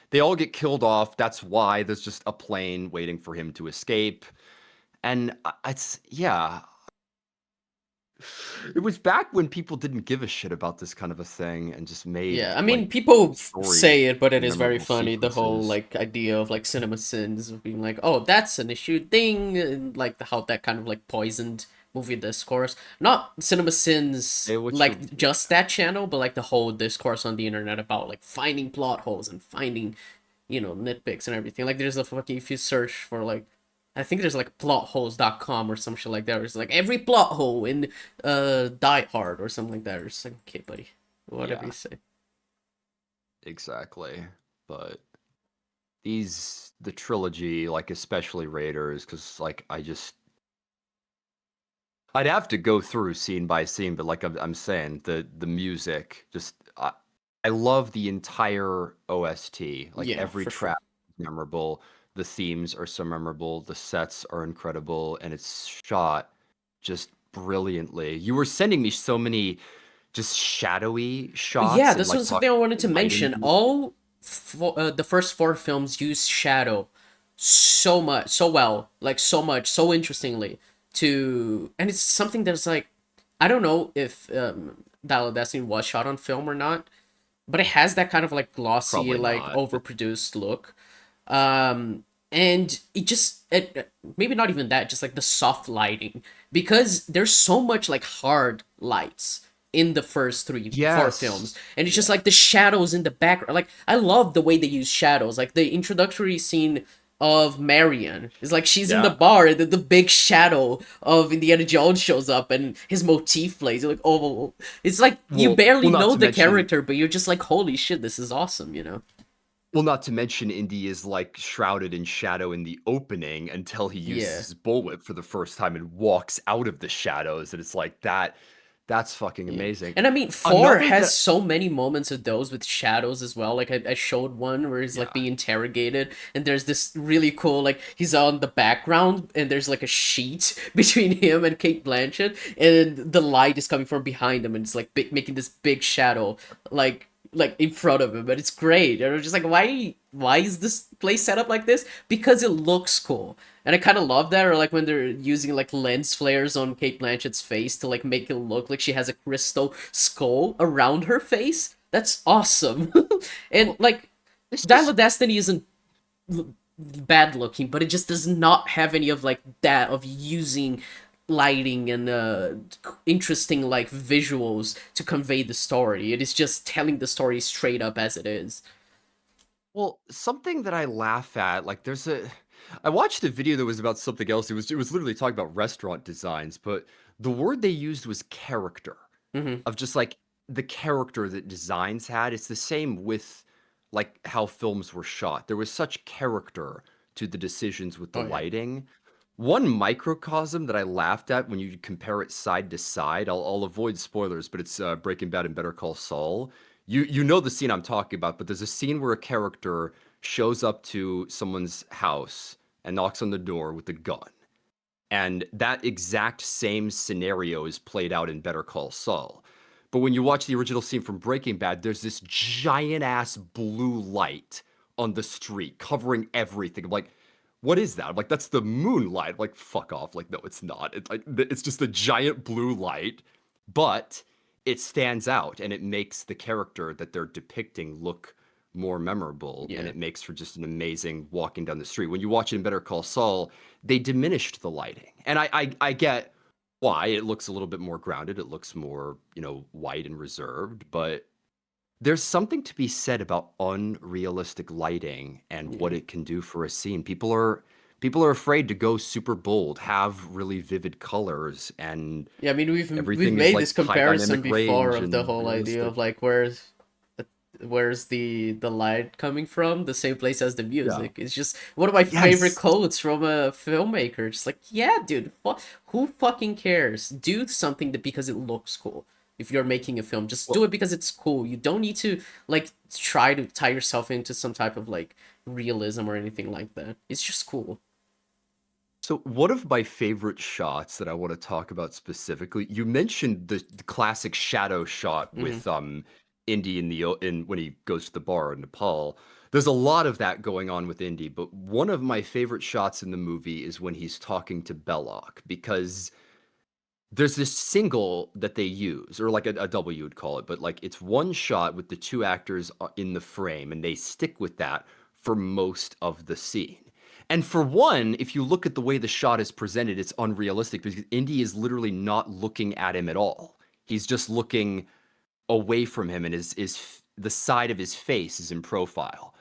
they all get killed off. That's why there's just a plane waiting for him to escape. And it's yeah, it was back when people didn't give a shit about this kind of a thing and just Yeah, made I like mean, people story say it, but it is very memorable funny. The whole sequences. like idea of like cinema sins of being like, oh, that's an issue thing, and like how that kind of like poisoned movie discourse. Not cinema sins Hey, what's your like just that channel, but like the whole discourse on the internet about like finding plot holes and finding, nitpicks and everything. Like there's a fucking if you search for like I think there's like plotholes.com or some shit like that. Where it's like every plot hole in Die Hard or something like that. Or it's like, okay, buddy, whatever you yeah, say. exactly. But the trilogy, like especially Raiders, because like I'd have to go through scene by scene, but like I'm saying, the music just I love the entire OST. Like Yeah, every for sure. track is memorable. The themes are so memorable. The sets are incredible, and it's shot just brilliantly. You were sending me so many just shadowy Yeah, shots and this like was talking something I wanted to about lighting. mention. All the first four films use shadow so much, so well, like so much, so interestingly. And it's something that's like, I don't know if Dial of Destiny was shot on film or not, but it has that kind of like glossy, Probably like not. overproduced look. And it just maybe not even that, just like the soft lighting because there's so much like hard lights in the first four films, Yes. and it's just Yeah. like the shadows in the background. Like I love the way they use shadows. Like the introductory scene of Marion is like she's in the Yeah. bar and the big shadow of Indiana Jones shows up and his motif plays. You're like, oh, it's like you Well, barely not know to the mention character, but you're just like, holy shit, this is awesome. Well, not to mention Indy is, like, shrouded in shadow in the opening until he uses Yeah. his bullwhip for the first time and walks out of the shadows, and it's like, that's fucking Yeah. amazing. And I mean, 4 Another has that so many moments of those with shadows as well. Like, I showed one where he's like Yeah. being interrogated, and there's this really cool, like, he's on the background, and there's like a sheet between him and Kate Blanchett, and the light is coming from behind him, and it's like making this big shadow, like in front of him, but it's great. And I'm just like, why is this place set up like this? Because it looks cool. And I kind of love that, or like when they're using like lens flares on Kate Blanchett's face to like make it look like she has a crystal skull around her face. That's awesome. And Well, like this Dial is of Destiny isn't bad looking, but it just does not have any of like that of using lighting and interesting like visuals to convey the story. It is just telling the story straight up as it is. something that I laugh at, like, I watched a video that was about something else, it was literally talking about restaurant designs, but the word they used was character. Hmm. Of just like the character that designs had. It's the same with like how films were shot. There was such character to the decisions with the Oh yeah. lighting. One microcosm that I laughed at when you compare it side to side, I'll avoid spoilers, but it's Breaking Bad and Better Call Saul. You know the scene I'm talking about, but there's a scene where a character shows up to someone's house and knocks on the door with a gun. And that exact same scenario is played out in Better Call Saul. But when you watch the original scene from Breaking Bad, there's this giant ass blue light on the street covering everything. I'm like, what is that? I'm like, that's the moonlight. I'm like, fuck off. Like, no, it's not. It's like it's just a giant blue light, but it stands out and it makes the character that they're depicting look more memorable, and Yeah. it makes for just an amazing walking down the street. When you watch it in Better Call Saul, they diminished the lighting. And I get why it looks a little bit more grounded. It looks more, white and reserved, but there's something to be said about unrealistic lighting and what Yeah. it can do for a scene. People are afraid to go super bold, have really vivid colors, and Yeah, I mean we've everything is made like this high comparison dynamic before range of the and whole idea realistic. of like where's the light coming from? The same place as the Yeah. music. It's just one of my favorite Yes. quotes from a filmmaker. Just like, yeah, dude, who fucking cares? Do something that because it looks cool. If you're making a film, just do Well, it because it's cool. You don't need to like try to tie yourself into some type of like realism or anything like that. It's just cool. so one of my favorite shots that I want to talk about specifically, you mentioned the classic shadow shot Hmm. with Indy in in when he goes to the bar in Nepal. There's a lot of that going on with Indy, but one of my favorite shots in the movie is when he's talking to Belloc because there's this single that they use, or like a double you would call it, but like it's one shot with the two actors in the frame, and they stick with that for most of the scene. And for one, if you look at the way the shot is presented, it's unrealistic because Indy is literally not looking at him at all. He's just looking away from him, and the side of his face is in profile.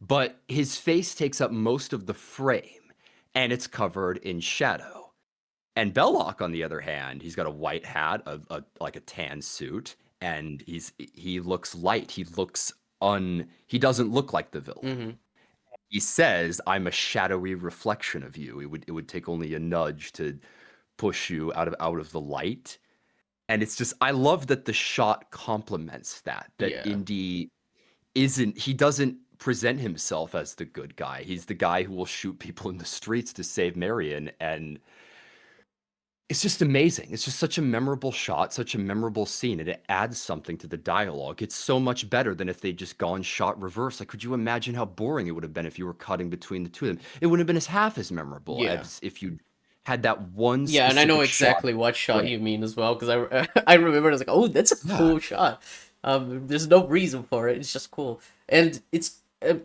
But his face takes up most of the frame, and it's covered in shadow. And Belloc, on the other hand, he's got a white hat, like a tan suit, and he looks light. He doesn't look like the villain. Hmm. He says, "I'm a shadowy reflection of you. It would take only a nudge to push you out of the light." And it's just I love that the shot complements that. That Yeah. Indy he doesn't present himself as the good guy. He's the guy who will shoot people in the streets to save Marion, and it's just amazing. It's just such a memorable shot, such a memorable scene, and it adds something to the dialogue. It's so much better than if they'd just gone shot reverse. Like, could you imagine how boring it would have been if you were cutting between the two of them? It wouldn't have been as half as memorable Yeah. as if you had that one Yeah, and I know specific shot exactly what shot frame. you mean as well because I remember I was like, oh, that's a Yeah, cool shot. There's no reason for it. It's just cool, and it's.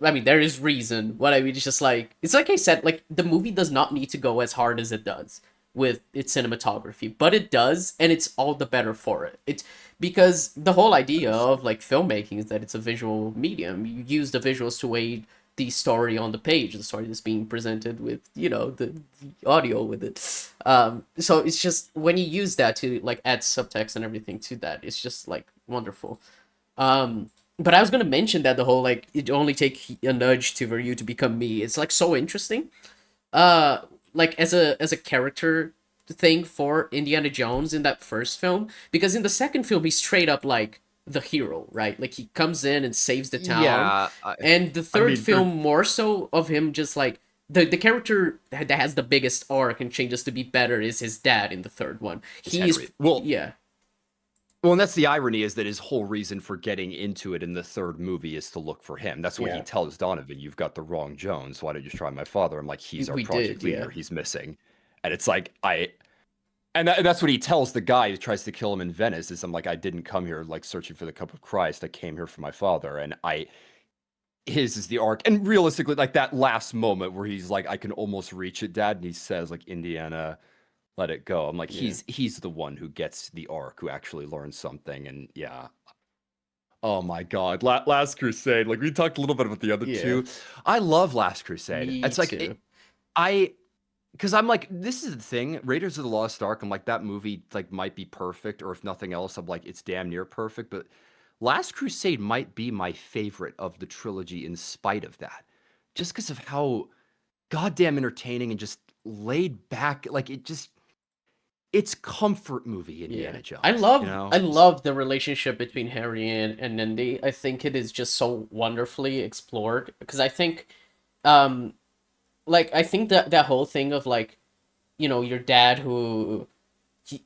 I mean, there is reason. What I mean is just like it's like I said. Like the movie does not need to go as hard as it does with its cinematography, but it does, and it's all the better for it. It's because the whole idea of like filmmaking is that it's a visual medium. You use the visuals to aid the story on the page, the story that's being presented with, the audio with it. So it's just when you use that to like add subtext and everything to that, it's just like wonderful. But I was gonna mention that the whole like it only take a nudge to for you to become me. It's like so interesting. Uh, like as a character thing for Indiana Jones in that first film, because in the second film he's straight up like the hero, right? Like he comes in and saves the town, yeah. and the I third mean, there's film more so of him just like the character that has the biggest arc and changes to be better is his dad in the third one. it's He is Henry. yeah. Well, and that's the irony is that his whole reason for getting into it in the third movie is to look for him. That's what he Yeah. tells Donovan, "You've got the wrong Jones. Why don't you try my father?" I'm like, "He's our We did, project yeah. leader. He's missing." And it's like that's what he tells the guy who tries to kill him in Venice is I'm like, "I didn't come here like searching for the cup of Christ. I came here for my father." And his is the arc. And realistically, like that last moment where he's like, "I can almost reach it, Dad," and he says like, "Indiana, let it go." I'm like, Yeah. he's the one who gets the arc, who actually learns something. And yeah, oh my God, Last Crusade. Like we talked a little bit about the other Yeah. two. I love Last Crusade. Me It's like too. I because I'm like, this is the thing. Raiders of the Lost Ark. I'm like, that movie like might be perfect, or if nothing else, I'm like, it's damn near perfect. But Last Crusade might be my favorite of the trilogy, in spite of that, just because of how goddamn entertaining and just laid back. Like it's comfort movie Yeah. Indiana I Jones. You love I know? love the relationship between Harry and Nindy. I think it is just so wonderfully explored because I think um I think that whole thing of like, your dad who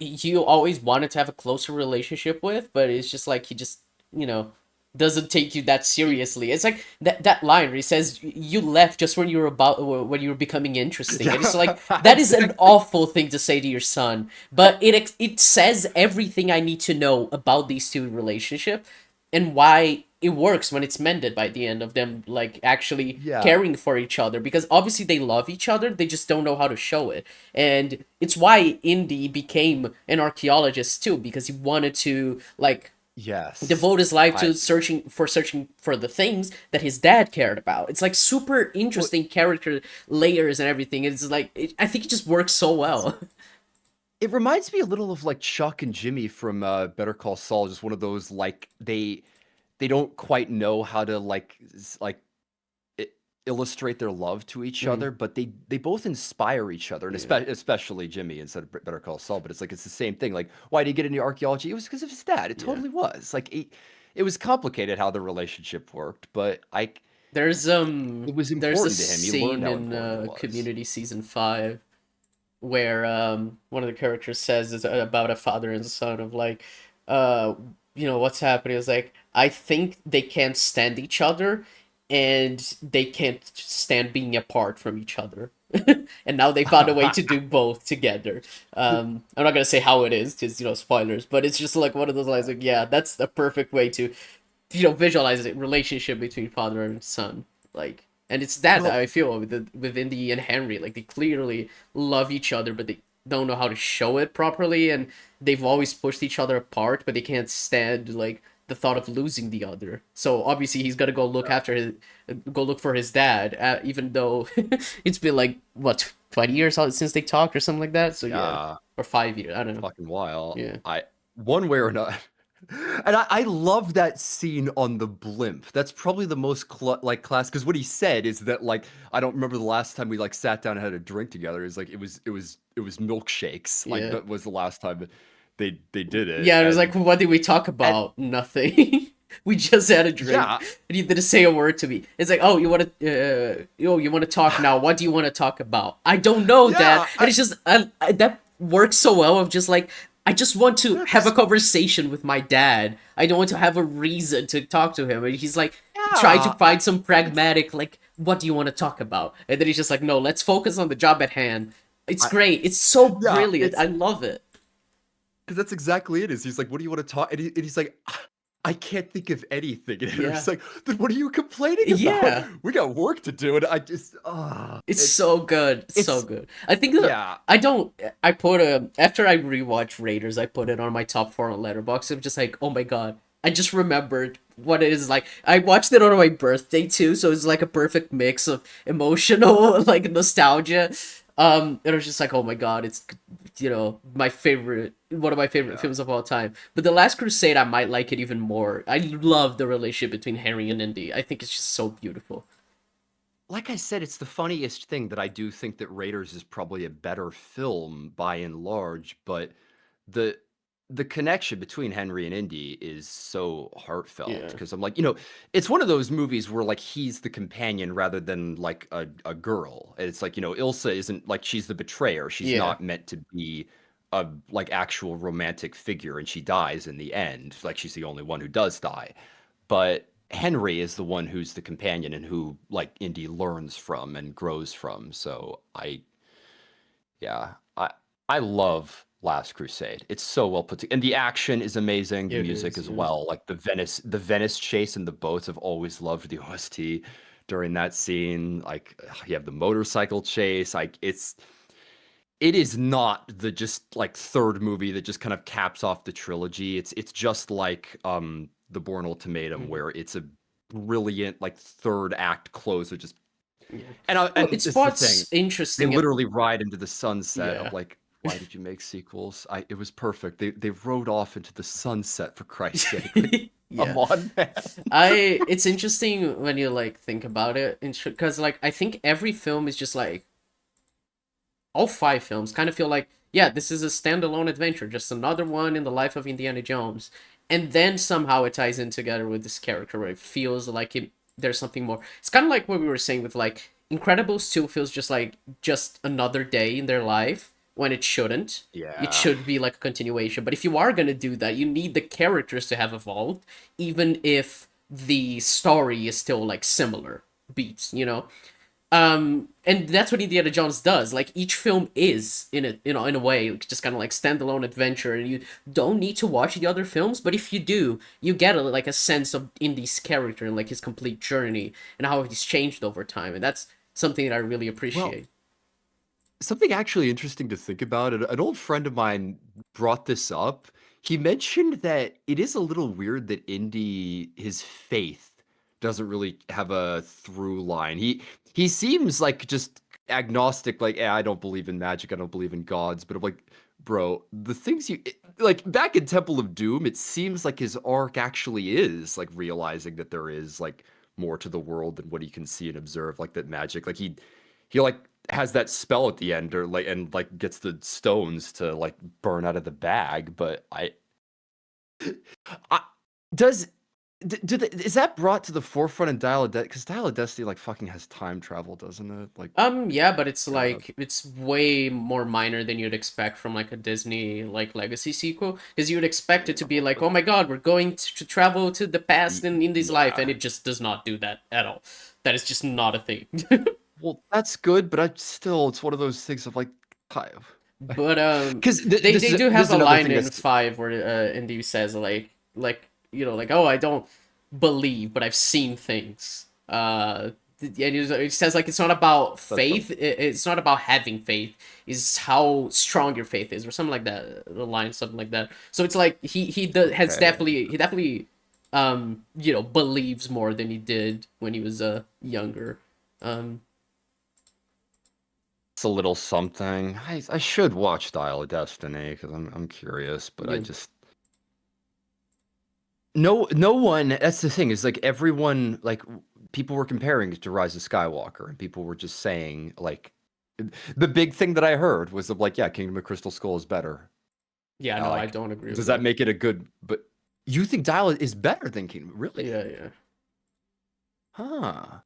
you always wanted to have a closer relationship with, but it's just like he just, you know, doesn't take you that seriously. It's like that line where he says you left just when you were becoming interesting. And it's like Yeah, that is an exactly. awful thing to say to your son, but it says everything I need to know about these two relationship and why it works when it's mended by the end of them like actually Yeah. caring for each other, because obviously they love each other, they just don't know how to show it. And it's why Indy became an archaeologist too, because he wanted to like Yes. devote his life I to searching for the things that his dad cared about. It's like super well, interesting character layers and everything. It's like I think it just works so it's well. it reminds me a little of, like, Chuck and Jimmy from, Better Call Saul, just one of those, like, they don't quite know how to, like, I illustrate their love to each Mm, other, but they both inspire each other, and yeah, especially Jimmy instead of Better Call Saul, but it's like, it's the same thing, like, why did he get into archaeology? It was because of his dad, it yeah. totally was, like, it was complicated how the relationship worked, but I There's it was there's a important to him, he learned scene how in important it was. Community season 5 where one of the characters says is about a father and son of like uh what's happening is like I think they can't stand each other and they can't stand being apart from each other. And now they found a way to do both together. I'm not gonna say how it is because spoilers, but it's just like one of those lines like yeah, that's the perfect way to visualize the relationship between father and son. Like, and it's that Well, I feel with Indy and Henry. Like, they clearly love each other, but they don't know how to show it properly, and they've always pushed each other apart, but they can't stand like the thought of losing the other. So obviously he's gonna go look for his dad, even though it's been like what 20 years since they talked or something like that. So yeah, yeah, or 5 years. I don't know. fucking while. Yeah, I one way or another. And I love that scene on the blimp. That's probably the most like class because what he said is that like I don't remember the last time we like sat down and had a drink together. It's like it was milkshakes. Like yeah. that was the last time that they did it. Yeah, it was like, And what did we talk and about? Nothing. We just had a drink, yeah, and he didn't say a word to me. It's like, oh, you want to talk now? What do you want to talk about? I don't know that, yeah, and it's just that works so well. Of just like, I just want to yeah, have a 'cause conversation with my dad. I don't want to have a reason to talk to him, and he's like, try to yeah, find some it's pragmatic, like, what do you want to talk about? And then he's just like, no, let's focus on the job at hand. It's I great. It's so yeah, brilliant. I it's love it. because that's exactly it. Is he's like, what do you want to talk? And he's like, I can't think of anything. And Yeah. it's like, then what are you complaining about? Yeah. We got work to do. And I just, It's so good. It's so it's good. I think yeah. I don't I put after I rewatched Raiders, I put it on my top 4 on Letterboxd. I'm just like, "Oh my god. I just remembered what it is like." I watched it on my birthday too, so it's like a perfect mix of emotional like nostalgia. And I was just like, "Oh my god, it's my favorite one of my favorite Yeah. films of all time." But The Last Crusade, I might like it even more. I love the relationship between Harry and Indy. I think it's just so beautiful. Like I said, it's the funniest thing that I do think that Raiders is probably a better film by and large, but the the connection between Henry and Indy is so heartfelt Yeah. because I'm like, it's one of those movies where like he's the companion rather than like a girl. And it's like, Ilsa isn't like she's the betrayer. She's Yeah. not meant to be a like actual romantic figure and she dies in the end. Like she's the only one who does die. But Henry is the one who's the companion and who like Indy learns from and grows from. So yeah, I love Last Crusade. It's so well put together, and the action is amazing. The It music is, as yeah. well. Like the Venice chase and the boats. I've always loved the OST during that scene. Like you have the motorcycle chase. Like it is not the just like third movie that just kind of caps off the trilogy. It's just like the Bourne Ultimatum Mhm. where it's a brilliant like third act closer. Just Yeah. Well, and it's this is the thing. what's They interesting. literally ride into the sunset of Yeah. like, why did you make sequels? It was perfect. They rode off into the sunset for Christ's sake. Like, come Yeah. on, man. It's interesting when you like think about it, because like I think every film is just like all 5 films kind of feel like yeah, this is a standalone adventure, just another one in the life of Indiana Jones, and then somehow it ties in together with this character where it feels like there's something more. It's kind of like what we were saying with like Incredibles 2 feels just like just another day in their life when it shouldn't. It Yeah. should be like a continuation. But if you are gonna do that, you need the characters to have evolved, even if the story is still like similar beats. And that's what Indiana Jones does. Like each film is in in a way just kind of like standalone adventure, and you don't need to watch the other films. But if you do, you get like a sense of Indy's character and like his complete journey and how he's changed over time, and that's something that I really Well, appreciate. something actually interesting to think about. An old friend of mine brought this up. He mentioned that it is a little weird that Indy, his faith doesn't really have a through line. He seems like just agnostic, like, I don't believe in magic, I don't believe in gods, but I'm like, bro, the things like back in Temple of Doom, it seems like his arc actually is like realizing that there is like more to the world than what he can see and observe, like that magic. Like he like has that spell at the end or like and like gets the stones to like burn out of the bag, but I does is that brought to the forefront in Dial of Destiny? Because Dial of Destiny like fucking has time travel, doesn't it? Like, Yeah, but it's kind of. like it's way more minor than you'd expect from like a Disney like legacy sequel, because you would expect it to be like, oh my god, we're going to travel to the past in Indy's life, and Yeah. it just does not do that at all. That is just not a thing. Well, that's good, but I still, it's one of those things of like, But because they do this have is a another line thing in that's five where Indy says like you know like, oh, I don't believe, but I've seen things. And he says like it's not about that's a faith. It's not about having faith. It's how strong your faith is, or something like that. The line, something like that. So it's like has okay. definitely you know, believes more than he did when he was younger. Um, It's a little something. I should watch Dial of Destiny because I'm curious, but I yeah. just no one. That's the thing is like everyone like people were comparing it to Rise of Skywalker, and people were just saying like the big thing that I heard was of like, yeah, Kingdom of Crystal Skull is better. Yeah, no, I Like, don't agree with does that that. make it a good? But you think Dial is better than Kingdom? Really? Yeah, yeah. Huh.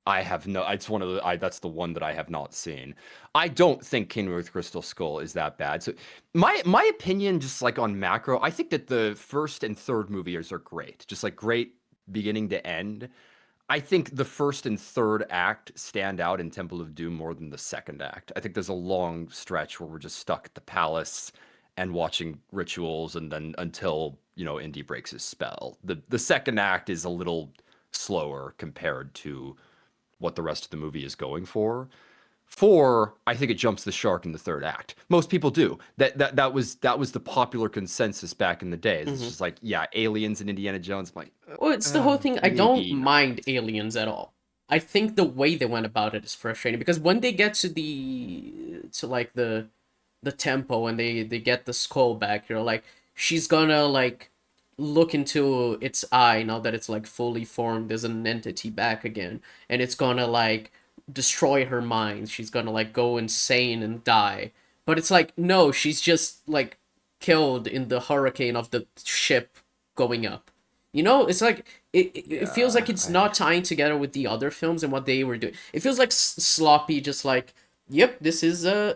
I have no. It's one of the. That's the one that I have not seen. I don't think Kingdom with Crystal Skull is that bad. So, my opinion, just like on macro, I think that the first and third movies are great. Just like great beginning to end. I think the first and third act stand out in Temple of Doom more than the second act. I think there's a long stretch where we're just stuck at the palace and watching rituals, and then until Indy breaks his spell. The second act is a little slower compared to what the rest of the movie is going for. Four, I think it jumps the shark in the third act. Most people do. That was the popular consensus back in the day. It's Hmm. just like, yeah, aliens and Indiana Jones. I'm like, Well, it's the whole thing. I don't maybe not. mind aliens at all. I think the way they went about it is frustrating, because when they get to like the tempo and they get the skull back, you're like, she's gonna like look into its eye now that it's like fully formed as an entity back again, and it's gonna like destroy her mind. She's gonna like go insane and die. But it's like, no, she's just like killed in the hurricane of the ship going up. You know, it's like it feels like Yeah, it's not tying together with the other films and what they were doing. It feels like sloppy, just like, yep, this is a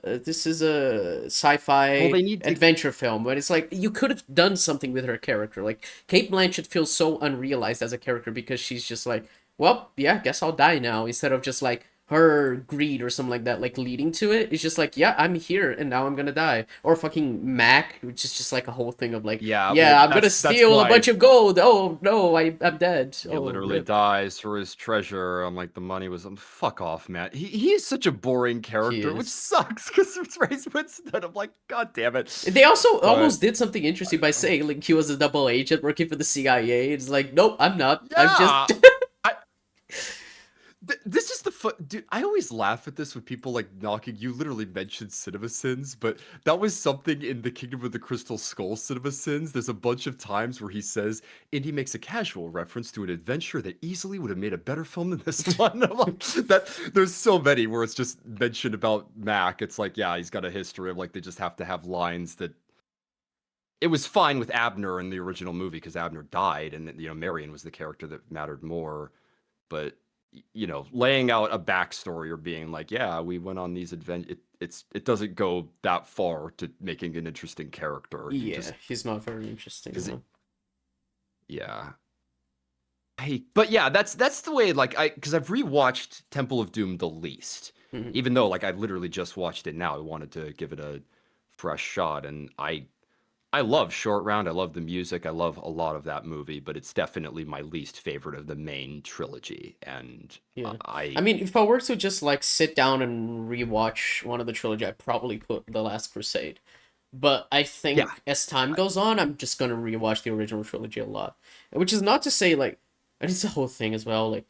well, sci-fi they need to. adventure film. But it's like you could have done something with her character. Like Kate Blanchett feels so unrealized as a character because she's just like, well, yeah, guess I'll die now, instead of just like her greed or something like that, like leading to it. It's just like, yeah, I'm here and now I'm gonna die. Or fucking Mac, which is just like a whole thing of like, Yeah, well, yeah, I'm gonna that's steal a why bunch of gold. Oh no, I'm dead. he Oh literally rip. dies for his treasure. I'm like, the money was. Fuck off, man. He is such a boring He character, which is. sucks because it's Ray Winston. I'm like, god damn it. They also But almost did something interesting by saying like he was a double agent working for the CIA. It's like, nope, I'm not. I'm just. yeah, I this is the dude. I always laugh at this when people like knocking. You literally mentioned cinema sins, but that was something in the Kingdom of the Crystal Skull cinema sins. There's a bunch of times where he says, and he makes a casual reference to an adventure that easily would have made a better film than this one. I'm like, that there's so many where it's just mentioned about Mac. It's like, yeah, he's got a history of like they just have to have lines that. It was fine with Abner in the original movie because Abner died, and Marion was the character that mattered more, but laying out a backstory or being like, yeah, we went on these adventures. It doesn't go that far to making an interesting character. You Yeah, just he's not very interesting. because No. yeah. But yeah, that's the way. Like because I've rewatched Temple of Doom the least, Mhm. even though like I literally just watched it now. I wanted to give it a fresh shot, and I love Short Round. I love the music. I love a lot of that movie, but it's definitely my least favorite of the main trilogy. And Yeah. I I mean, if I were to just like sit down and rewatch one of the trilogy, I'd probably put The Last Crusade. But I Yeah. think as time goes on, I'm just gonna rewatch the original trilogy a lot. Which is not to say like, and it's the whole thing as well. Like,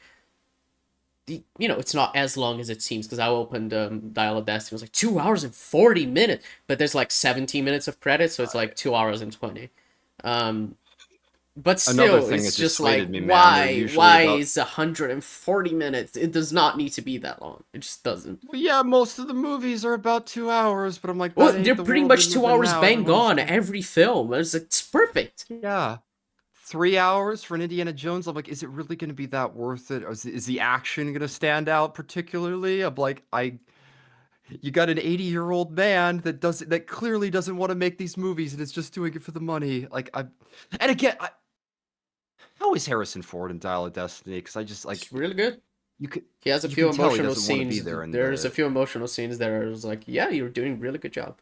it's not as long as it seems because I opened Dial of Destiny. It was like 2 hours and 40 minutes, but there's like 17 minutes of credits, so it's like 2 hours and 20. Um, but Another still, thing it's that just like dissuaded me, man, they're why? usually Why about. is 140 minutes? It does not need to be that long. It just doesn't. Well, yeah, most of the movies are about 2 hours, but I'm like, that Well, they're ain't the pretty world we much live two in hours now. bang Everyone's gone still, every film. It's perfect. yeah, 3 hours for an Indiana Jones. I'm like, is it really going to be that worth it? Or is the action going to stand out particularly? I'm like, you got an 80-year-old man that clearly doesn't want to make these movies and is just doing it for the money. And again, how is Harrison Ford in Dial of Destiny? Because I just It's like really good. you could He has a you few can tell he emotional doesn't want to be scenes. there in There's a the. few emotional scenes that are like, yeah, you're doing a really good job.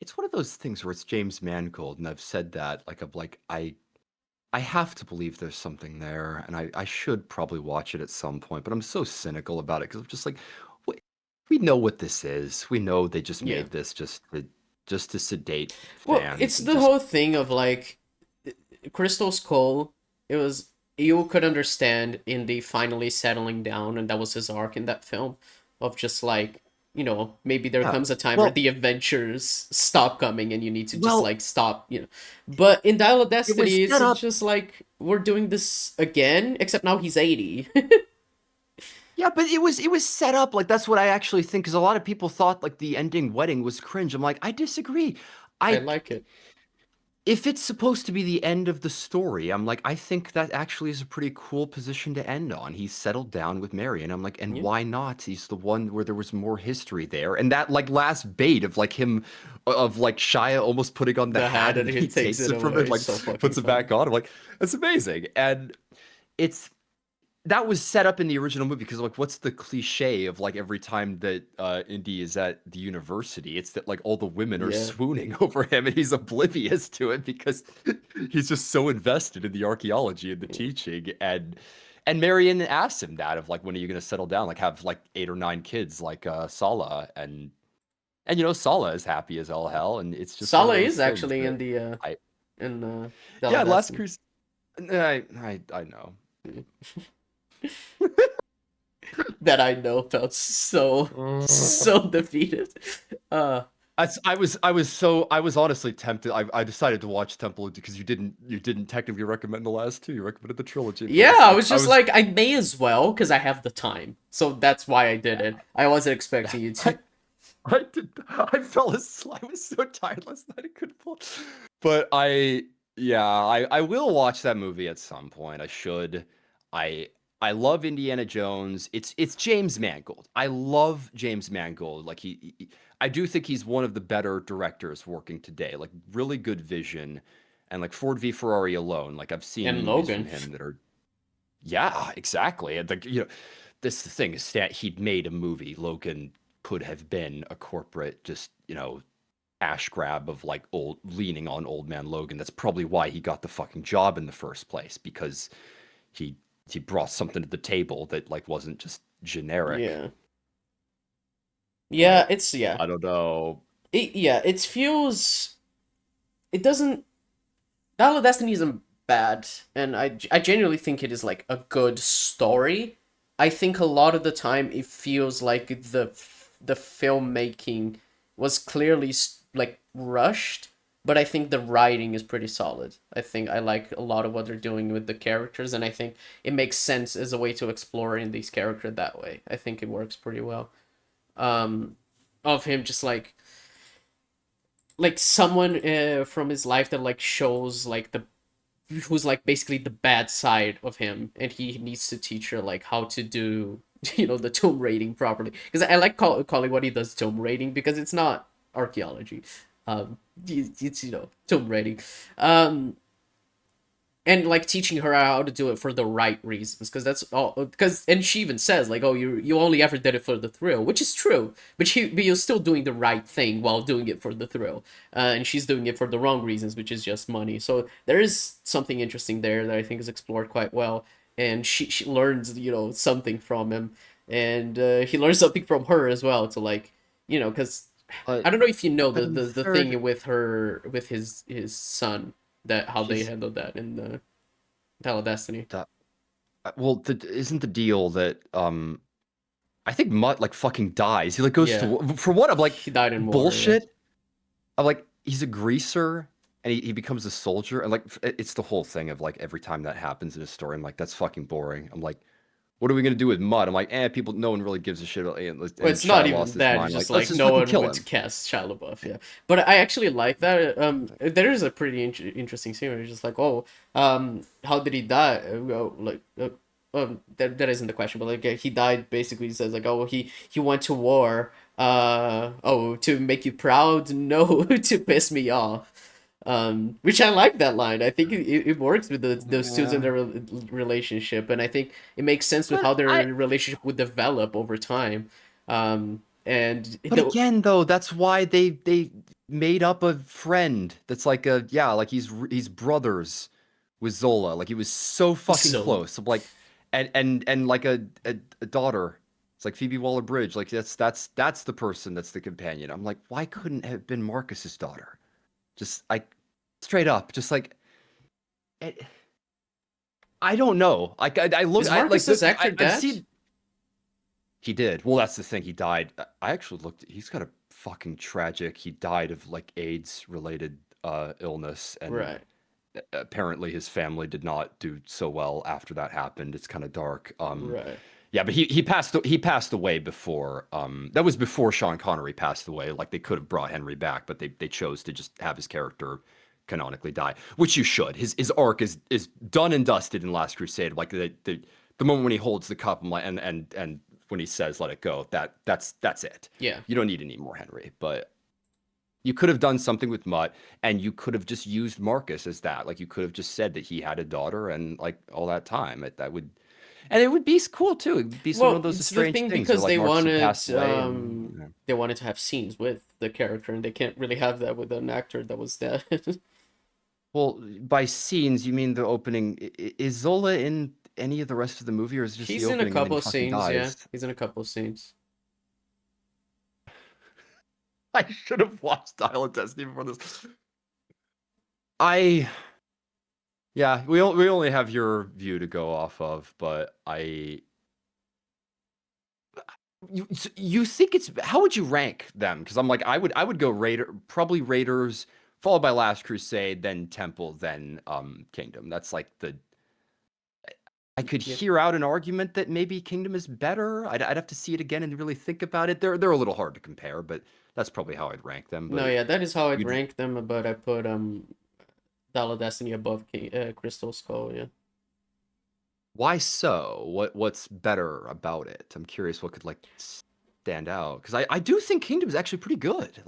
It's one of those things where it's James Mangold, and I've said that I have to believe there's something there, and I should probably watch it at some point, but I'm so cynical about it because I'm just like, we, we know what this is. We know they just Yeah. made this just to sedate Well, it's fans and the just whole thing of like Crystal Skull. It was you could understand Indy finally settling down, and that was his arc in that film of just like maybe there yeah. comes a time where Well, the adventures stop coming and you need to just well, like stop. But in Dial of it was Destiny, it's set up. just like we're doing this again, except now he's 80. Yeah, but it was set up like that's what I actually think because a lot of people thought like the ending wedding was cringe. I'm like, I disagree. I I like it. If it's supposed to be the end of the story, I'm like, I think that actually is a pretty cool position to end on. He's settled down with Mary, and I'm like, and Yeah. why not? He's the one where there was more history there, and that like last bait of like him, of like Shia almost putting on the The hat hat and and then he he takes takes it it from him, away. like So fucking puts it funny. back on. I'm like, that's amazing, and it's that was set up in the original movie because like what's the cliche of like every time that Indy is at the university, it's that like all the women are Yeah. swooning over him and he's oblivious to it because he's just so invested in the archaeology and the teaching, and Marion asks him that of like when are you going to settle down, like have like 8 or 9 kids like Sala, and Sala is happy as all hell, and it's just one of Sala those is things actually that in the I in yeah, Last Dallas. Cruise. I know. That I know felt so defeated. Uh, I was honestly tempted. I decided to watch Temple because you didn't technically recommend the last two. You recommended the trilogy, but yeah, I was I just was like, I may as well because I have the time, so that's why I did it. I wasn't expecting you I to. I fell asleep. I was so tired last night I couldn't pull. But I will watch that movie at some point. I should. I I love Indiana Jones. It's James Mangold. I love James Mangold. Like I do think he's one of the better directors working today. Like really good vision, and like Ford v Ferrari alone. Like I've seen And movies from Logan. him that are yeah, exactly. And like this is the thing is that he'd made a movie. Logan could have been a corporate, just ash grab of like old leaning on old man Logan. That's probably why he got the fucking job in the first place because he he brought something to the table that like wasn't just generic. Yeah. Yeah, But it's yeah. I don't know. Yeah, it feels it doesn't Dial of Destiny isn't bad, and I genuinely think it is like a good story. I think a lot of the time it feels like the filmmaking was clearly like rushed, but I think the writing is pretty solid. I think I like a lot of what they're doing with the characters, and I think it makes sense as a way to explore in these characters that way. I think it works pretty well. Um, of him just like someone from his life that like shows like the who's like basically the bad side of him, and he needs to teach her like how to do the tomb raiding properly, because I like calling what he does tomb raiding because it's not archaeology. It's tomb raiding. um and like teaching her how to do it for the right reasons, because that's all, because and she even says like, oh, you only ever did it for the thrill, which is true, but you're still doing the right thing while doing it for the thrill. And she's doing it for the wrong reasons, which is just money. So there is something interesting there that I think is explored quite well, and she learns something from him, and he learns something from her as well, to like because But I don't know if you know then the third, thing with her with his son, that how they she's handled that in the Tale Destiny. the well, isn't the deal that I think Mutt like fucking dies. He like goes to Yeah, for what? I'm like he died in war. Yeah, bullshit. I'm like he's a greaser and he becomes a soldier and like it's the whole thing of like every time that happens in a story, I'm like that's fucking boring. I'm like, what are we gonna do with Mutt? I'm like, people, no one really gives a shit. well, And it's not Shia even lost his that. It's mind. Like, just let's like just no fucking one kill would him. cast Shia LaBeouf. Yeah, but I actually like that. There is a pretty interesting scene where it's just like, oh, how did he die? Like, that isn't the question, but like he died. Basically, he says like, oh, he went to war. Oh, to make you proud? No, to piss me off. Which I like that line. I think it works with those two in Yeah. their relationship, and I think it makes sense with But how I their relationship would develop over time. And but the again though, that's why they made up a friend that's like a yeah, like he's brothers with Zola. Like he was so fucking Zola. close. I'm like and like a daughter. It's like Phoebe Waller-Bridge. Like that's the person that's the companion. I'm like, why couldn't it have been Marcus's daughter? Just like straight up, just like it, I don't know. Like I look Is I like Marcus's the actor I've dead? seen he did. Well, that's the thing. He died. I actually looked. He's got a fucking tragic. He died of like AIDS related illness, and Right, apparently his family did not do so well after that happened. It's kind of dark. right. Yeah, but he passed away before. That was before Sean Connery passed away. Like they could have brought Henry back, but they chose to just have his character canonically die, which you should. His arc is done and dusted in Last Crusade. Like the moment when he holds the cup, I'm like, and when he says let it go, that's it. Yeah. You don't need any more Henry, but you could have done something with Mutt, and you could have just used Marcus as that. Like you could have just said that he had a daughter, and like all that time, that would, and it would be cool too. It'd be one of Well, those it's the strange thing things where because like Marcus had passed away, and they wanted to have scenes with the character, and they can't really have that with an actor that was dead. well, by scenes you mean the opening. Is Zola in any of the rest of the movie, or is it just the He's in a opening and then couple he of fucking scenes. Yeah, dies? he's in a couple of scenes. I should have watched Dial of Destiny before this. I Yeah, we only have your view to go off of, but you think it's how would you rank them? Because I'm like I would go probably Raiders, followed by Last Crusade, then Temple, then Kingdom. That's like the I could Yeah. hear out an argument that maybe Kingdom is better. I'd have to see it again and really think about it. They're a little hard to compare, but that's probably how I'd rank them. No, But yeah, that is how I'd you'd rank them. But I put Dial of Destiny above Crystal Skull. Yeah. Why so? What's better about it? I'm curious what could like stand out because I do think Kingdom is actually pretty good.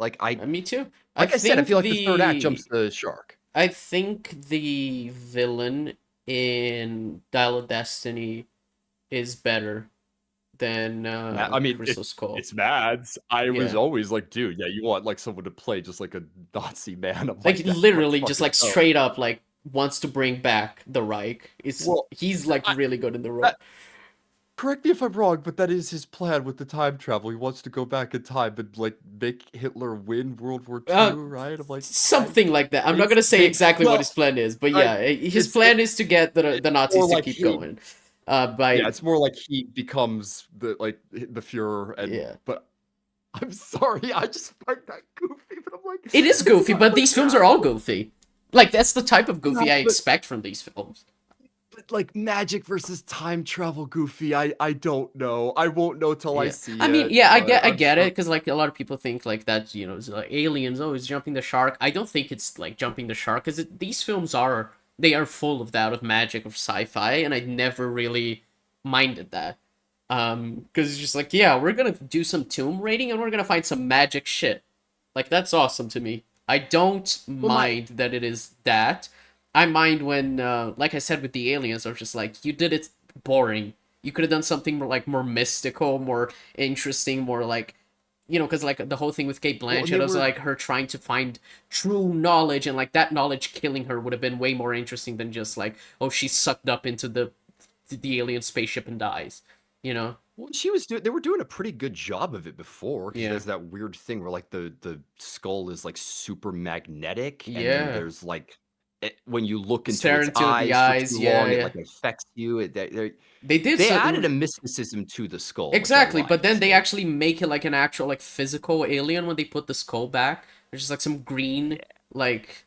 Me too. I Like I said, I think feel like the third act jumps the shark. the villain in Dial of Destiny is better than I mean, Crystal Skull. it's Mads. I was Yeah. always like, dude, yeah, you want like someone to play just like a Nazi man. I'm Like like, yeah, let's literally just fucking like go. straight up like wants to bring back the Reich. Well, He's like I, really good in the role. that, correct me if I'm wrong, but that is his plan with the time travel. He wants to go back in time and like make Hitler win World War Uh II, right? I'm like, Something like that. I'm not makes gonna say makes exactly what well, his plan is, but I yeah, his it's plan is to get the it's more Nazis to like keep he going. yeah, By it's more like he becomes the Fuhrer, and yeah. but I'm sorry, I just find that goofy, but I'm like, It is it's goofy, not but like these films are all goofy. Like that's the type of no, goofy I expect from these films. but like magic versus time travel goofy, I don't know. I won't know till I Yeah, see I mean, it, yeah, but I I'm get it, sure. because like a lot of people think like that, it's like aliens. Oh, it's jumping the shark. I don't think it's like jumping the shark, because these films are full of that, of magic, of sci-fi, and I never really minded that. Because it's just like, yeah, we're gonna do some tomb raiding and we're gonna find some magic shit. Like that's awesome to me. I don't Well, my mind that it is that. I mind when, like I said with the aliens, I was just like, you did it boring. You could have done something more like more mystical, more interesting, more like, because like the whole thing with Kate well, and Blanchett they was were like her trying to find true knowledge, and like that knowledge killing her would have been way more interesting than just like, oh, she's sucked up into the alien spaceship and dies. You know? Well, she was doing they were doing a pretty good job of it before because Yeah. there's that weird thing where, like, the skull is, like, super magnetic, and then Yeah. there's, like when you look into Stare its into the eyes for eyes. too Yeah, long, it, yeah. like, affects you. They did They so. added a mysticism to the skull, which I Exactly, but then liked. they actually make it like an actual like physical alien when they put the skull back. There's just like some green Yeah. like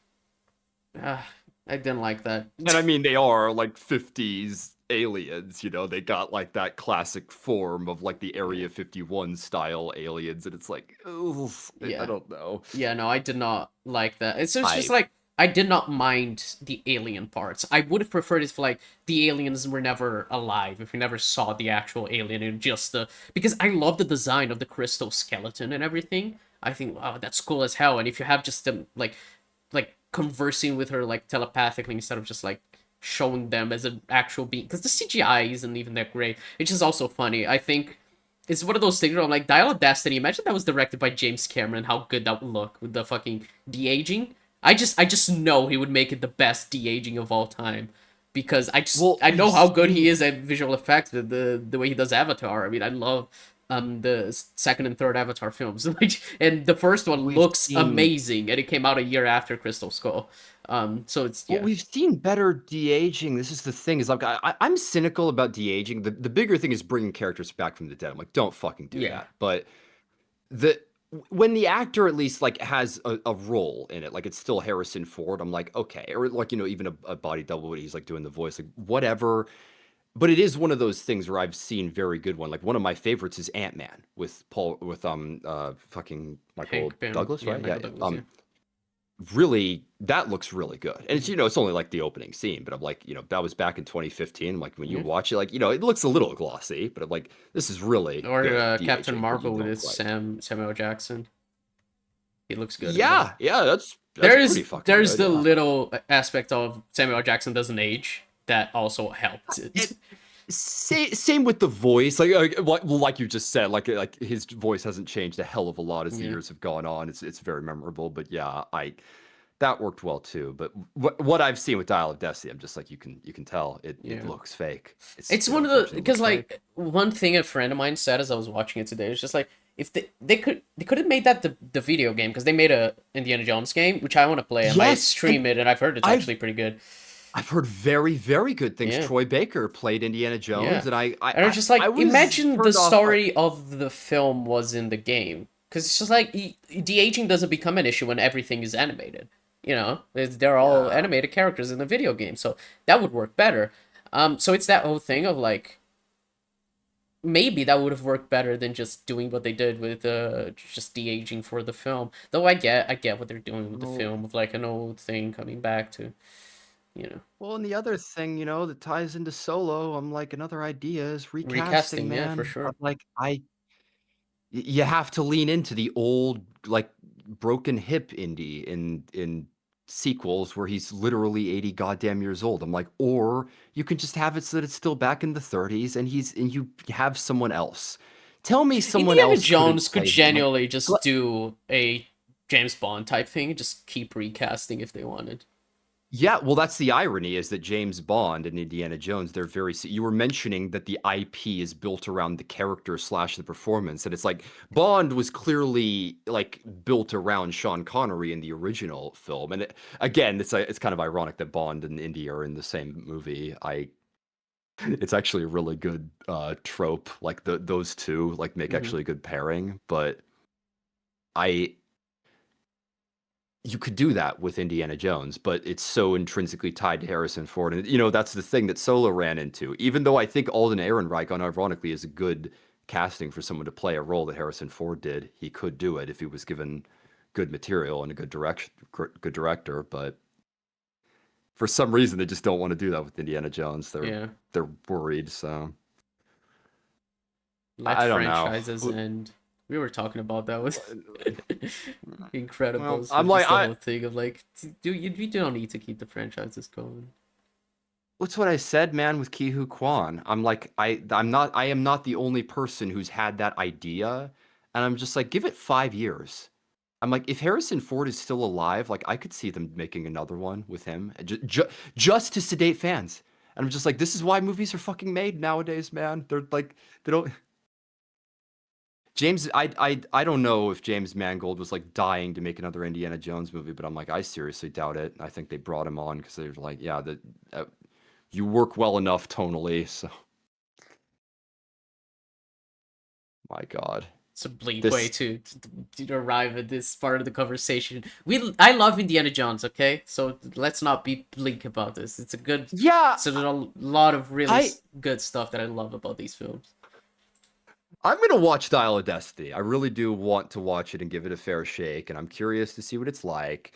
uh, I didn't like that. And I mean, they are, like, 50s aliens, they got, like, that classic form of, like, the Yeah. Area 51 style aliens, and it's like, oof, I Yeah. don't know. Yeah, no, I did not like that. It's just I like I did not mind the alien parts. I would have preferred if like the aliens were never alive, if we never saw the actual alien and just the because I love the design of the crystal skeleton and everything. I think wow, that's cool as hell. And if you have just them like conversing with her like telepathically instead of just like showing them as an actual being, because the CGI isn't even that great. It's just also funny. I think it's one of those things where I'm like, Dial of Destiny. Imagine that was directed by James Cameron. How good that would look with the fucking de aging. I just know he would make it the best de aging of all time, because well, I we've know how good he seen is at visual effects with the way he does Avatar. I mean, I love the second and third Avatar films. Like, and the first one we've looks seen amazing, and it came out a year after Crystal Skull. So it's Well, yeah, we've seen better de-aging. This is the thing, is like I'm cynical about de-aging. The bigger thing is bringing characters back from the dead. I'm like, don't fucking do yeah, that. But the when the actor at least like has a role in it, like it's still Harrison Ford, I'm like, okay, or like even a body double when he's like doing the voice, like whatever. But it is one of those things where I've seen very good one. Like one of my favorites is Ant-Man with fucking Michael Hank Pym, Douglas, yeah, right? Yeah, Michael Douglas, yeah. really that looks really good, and it's only like the opening scene, but I'm like, that was back in 2015. Like when you Yeah. watch it, like, it looks a little glossy, but I'm like, this is really Or good Captain de-aging that you Marvel with don't his like. Samuel Jackson. He looks good in that. Yeah, yeah, that's pretty fucking There's good. the Yeah. little aspect of Samuel Jackson doesn't age that also helped it. And same with the voice, like you just said, like his voice hasn't changed a hell of a lot as the Yeah, years have gone on. It's very memorable, but yeah, I that worked well too. But what I've seen with Dial of Destiny, I'm just like, you can tell it yeah. looks fake. It's It one of the unfortunately because looks fake. like one thing a friend of mine said as I was watching it today is just like if they could have made that the video game, because they made a Indiana Jones game which I want to play. I might Yes, and stream it, and I've heard it's I've actually pretty good. I've heard very, very good things. Yeah, Troy Baker played Indiana yeah. Jones, and I I And it's I, just I like was imagine the turned off by. story of the film was in the game, because it's just like de aging doesn't become an issue when everything is animated. They're all Yeah. animated characters in the video game, so that would work better. So it's that whole thing of like maybe that would have worked better than just doing what they did with just de aging for the film. Though I get what they're doing with the Well, film of like an old thing coming back to well, and the other thing, that ties into Solo, I'm like, another idea is recasting, recasting. Yeah, for man. I'm sure. like, you have to lean into the old, like, broken hip indie in sequels where he's literally 80 goddamn years old. I'm like, or you can just have it so that it's still back in the 30s, and you have someone else. Tell me someone Indiana else couldn't Jones could play him. Like, genuinely just do a James Bond type thing and just keep recasting if they wanted. yeah, well, that's the irony, is that James Bond and Indiana Jones, they're you were mentioning that the IP is built around the character slash the performance, and it's like Bond was clearly like built around Sean Connery in the original film, and again, it's kind of ironic that Bond and Indy are in the same movie. It's actually a really good trope, like those two like make Hmm. actually a good pairing, but I you could do that with Indiana Jones, but it's so intrinsically tied to Harrison Ford. And, that's the thing that Solo ran into. Even though I think Alden Ehrenreich, unironically, is a good casting for someone to play a role that Harrison Ford did, he could do it if he was given good material and a good director. But for some reason, they just don't want to do that with Indiana Jones. Yeah, They're worried. So let I don't know. franchises end. We were talking about that with Well, Incredibles, I'm with like, just the whole thing of like, we don't need to keep the franchises going. What's what I said, man, with Ke Huy Quan. I'm like, I am not the only person who's had that idea. And I'm just like, give it 5 years. I'm like, if Harrison Ford is still alive, like I could see them making another one with him, just to sedate fans. And I'm just like, this is why movies are fucking made nowadays, man. They're like, they don't. James, I don't know if James Mangold was like dying to make another Indiana Jones movie, but I'm like, I seriously doubt it. I think they brought him on because they're like, yeah, uh, you work well enough tonally. So, my God, It's a bleak way this, to arrive at this part of the conversation. I love Indiana Jones, okay? So let's not be bleak about this. It's a good, yeah, it's a lot of really I good stuff that I love about these films. I'm gonna watch Dial of Destiny. I really do want to watch it and give it a fair shake, and I'm curious to see what it's like.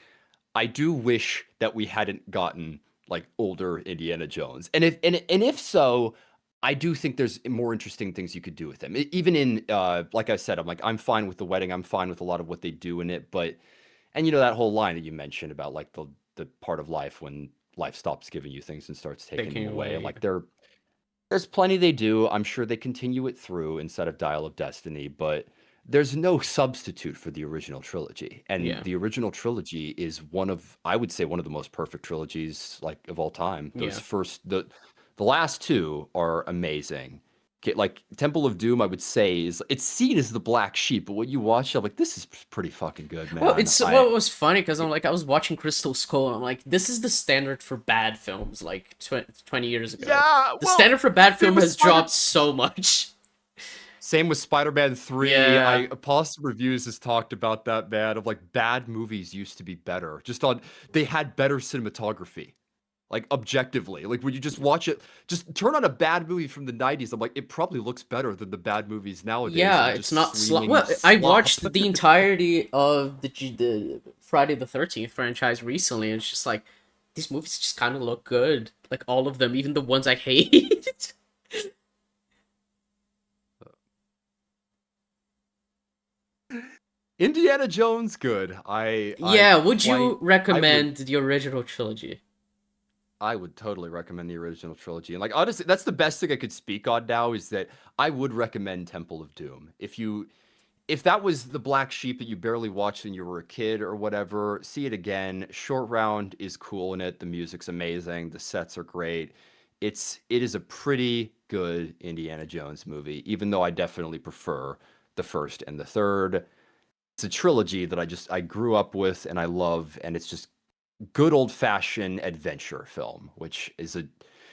I do wish that we hadn't gotten like older Indiana Jones. And if so, I do think there's more interesting things you could do with them. Even in like I said, I'm fine with the wedding. I'm fine with a lot of what they do in it, but and you know that whole line that you mentioned about like the part of life when life stops giving you things and starts taking them Taking away. away, Like there's plenty they do. I'm sure they continue it through instead of Dial of Destiny, but there's no substitute for the original trilogy. And yeah, the original trilogy is I would say one of the most perfect trilogies like of all time. yeah. The last two are amazing. Like Temple of Doom, I would say it's seen as the black sheep, but when you watch it, I'm like, this is pretty fucking good, Well, man. it's well, it was funny because I'm like I was watching Crystal Skull and I'm like this is the standard for bad films like 20 years ago. Yeah, The well, standard for bad same film with has dropped so much. Same with Spider-Man 3. Yeah. Positive Reviews has talked about that, man, of like bad movies used to be better. They had better cinematography. Like objectively. Like when you just watch it, just turn on a bad movie from the 90s. I'm like, it probably looks better than the bad movies nowadays that Yeah, are it's just not screaming well, I slop. watched the entirety of the Friday the 13th franchise recently and it's just like these movies just kind of look good. Like all of them, even the ones I hate. Indiana Jones, good. I Yeah, would quite you I would recommend the original trilogy? I would totally recommend the original trilogy. And like honestly, that's the best thing I could speak on now is that I would recommend Temple of Doom. If that was the black sheep that you barely watched when you were a kid or whatever, see it again. Short Round is cool in it. The music's amazing. The sets are great. It is a pretty good Indiana Jones movie, even though I definitely prefer the first and the third. It's a trilogy that I grew up with and I love, and it's just good old-fashioned adventure film, which is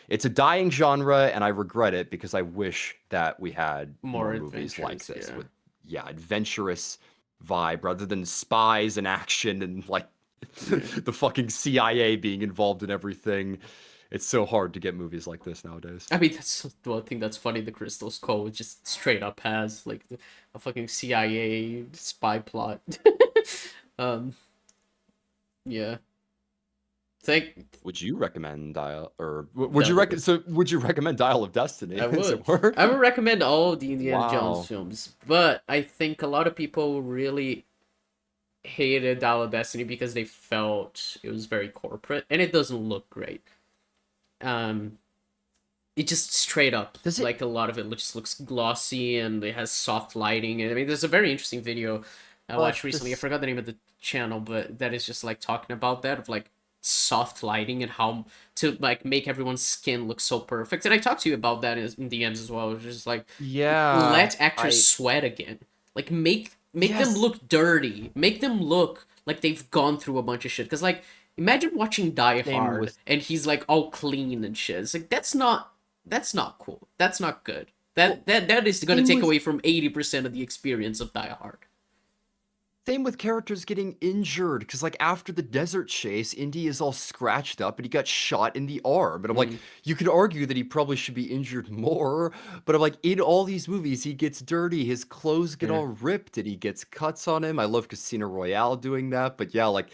it's a dying genre, and I regret it because I wish that we had More more movies like adventures, this yeah. with, yeah, adventurous vibe rather than spies and action and like the fucking CIA being involved in everything. It's so hard to get movies like this nowadays. I mean, that's the one thing that's funny. The Crystal Skull just straight up has like a fucking CIA spy plot. um, yeah. Think Would you recommend Dial or that would you recommend Dial of Destiny? I Does would. it work? I would recommend all of the Indiana Jones Wow. films, but I think a lot of people really hated Dial of Destiny because they felt it was very corporate and it doesn't look great. Um, it just straight up Does it like a lot of it just looks glossy and it has soft lighting. And I mean, there's a very interesting video I but watched recently. I this forgot the name of the channel, but that is just like talking about that of like soft lighting and how to like make everyone's skin look so perfect. And I talked to you about that in DMs as well. It was just like Yeah, let actors I sweat again. Like make them yes. look dirty. Make them look like they've gone through a bunch of shit. Cause like imagine watching Die Same Hard with and he's like all clean and shit. It's like that's not cool. That's not good. well, That is gonna same take with away from 80% of the experience of Die Hard. same with characters getting injured because like after the desert chase, Indy is all scratched up and he got shot in the arm. And I'm like, Mm, you could argue that he probably should be injured more, but I'm like, in all these movies, he gets dirty, his clothes get yeah. all ripped, and he gets cuts on him. I love Casino Royale doing that, but yeah, like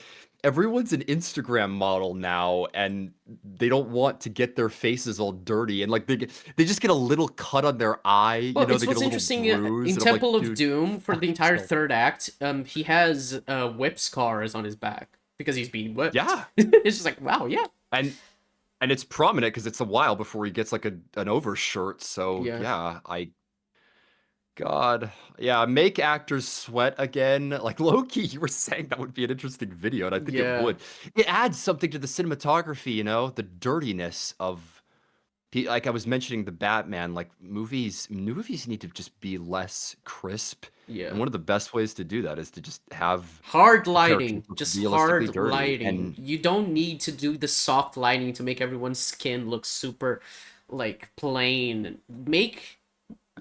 everyone's an Instagram model now, and they don't want to get their faces all dirty, and like they just get a little cut on their eye, Well, they it's get a what's little interesting bruise, in and I'm like, Temple of dude, Doom for the fuck entire yourself. third act. He has whip scars on his back because he's being whipped. Yeah. It's just like wow, yeah, And it's prominent because it's a while before he gets like an overshirt. So yeah. yeah, God, yeah, make actors sweat again. Like Loki, you were saying that would be an interesting video, and I think it Yeah. would. It adds something to the cinematography, the dirtiness Like I was mentioning the Batman, like movies need to just be less crisp. And Yeah. one of the best ways to do that is to just have Hard the characters lighting, look just realistically hard dirty. lighting. And You don't need to do the soft lighting to make everyone's skin look super, like, plain.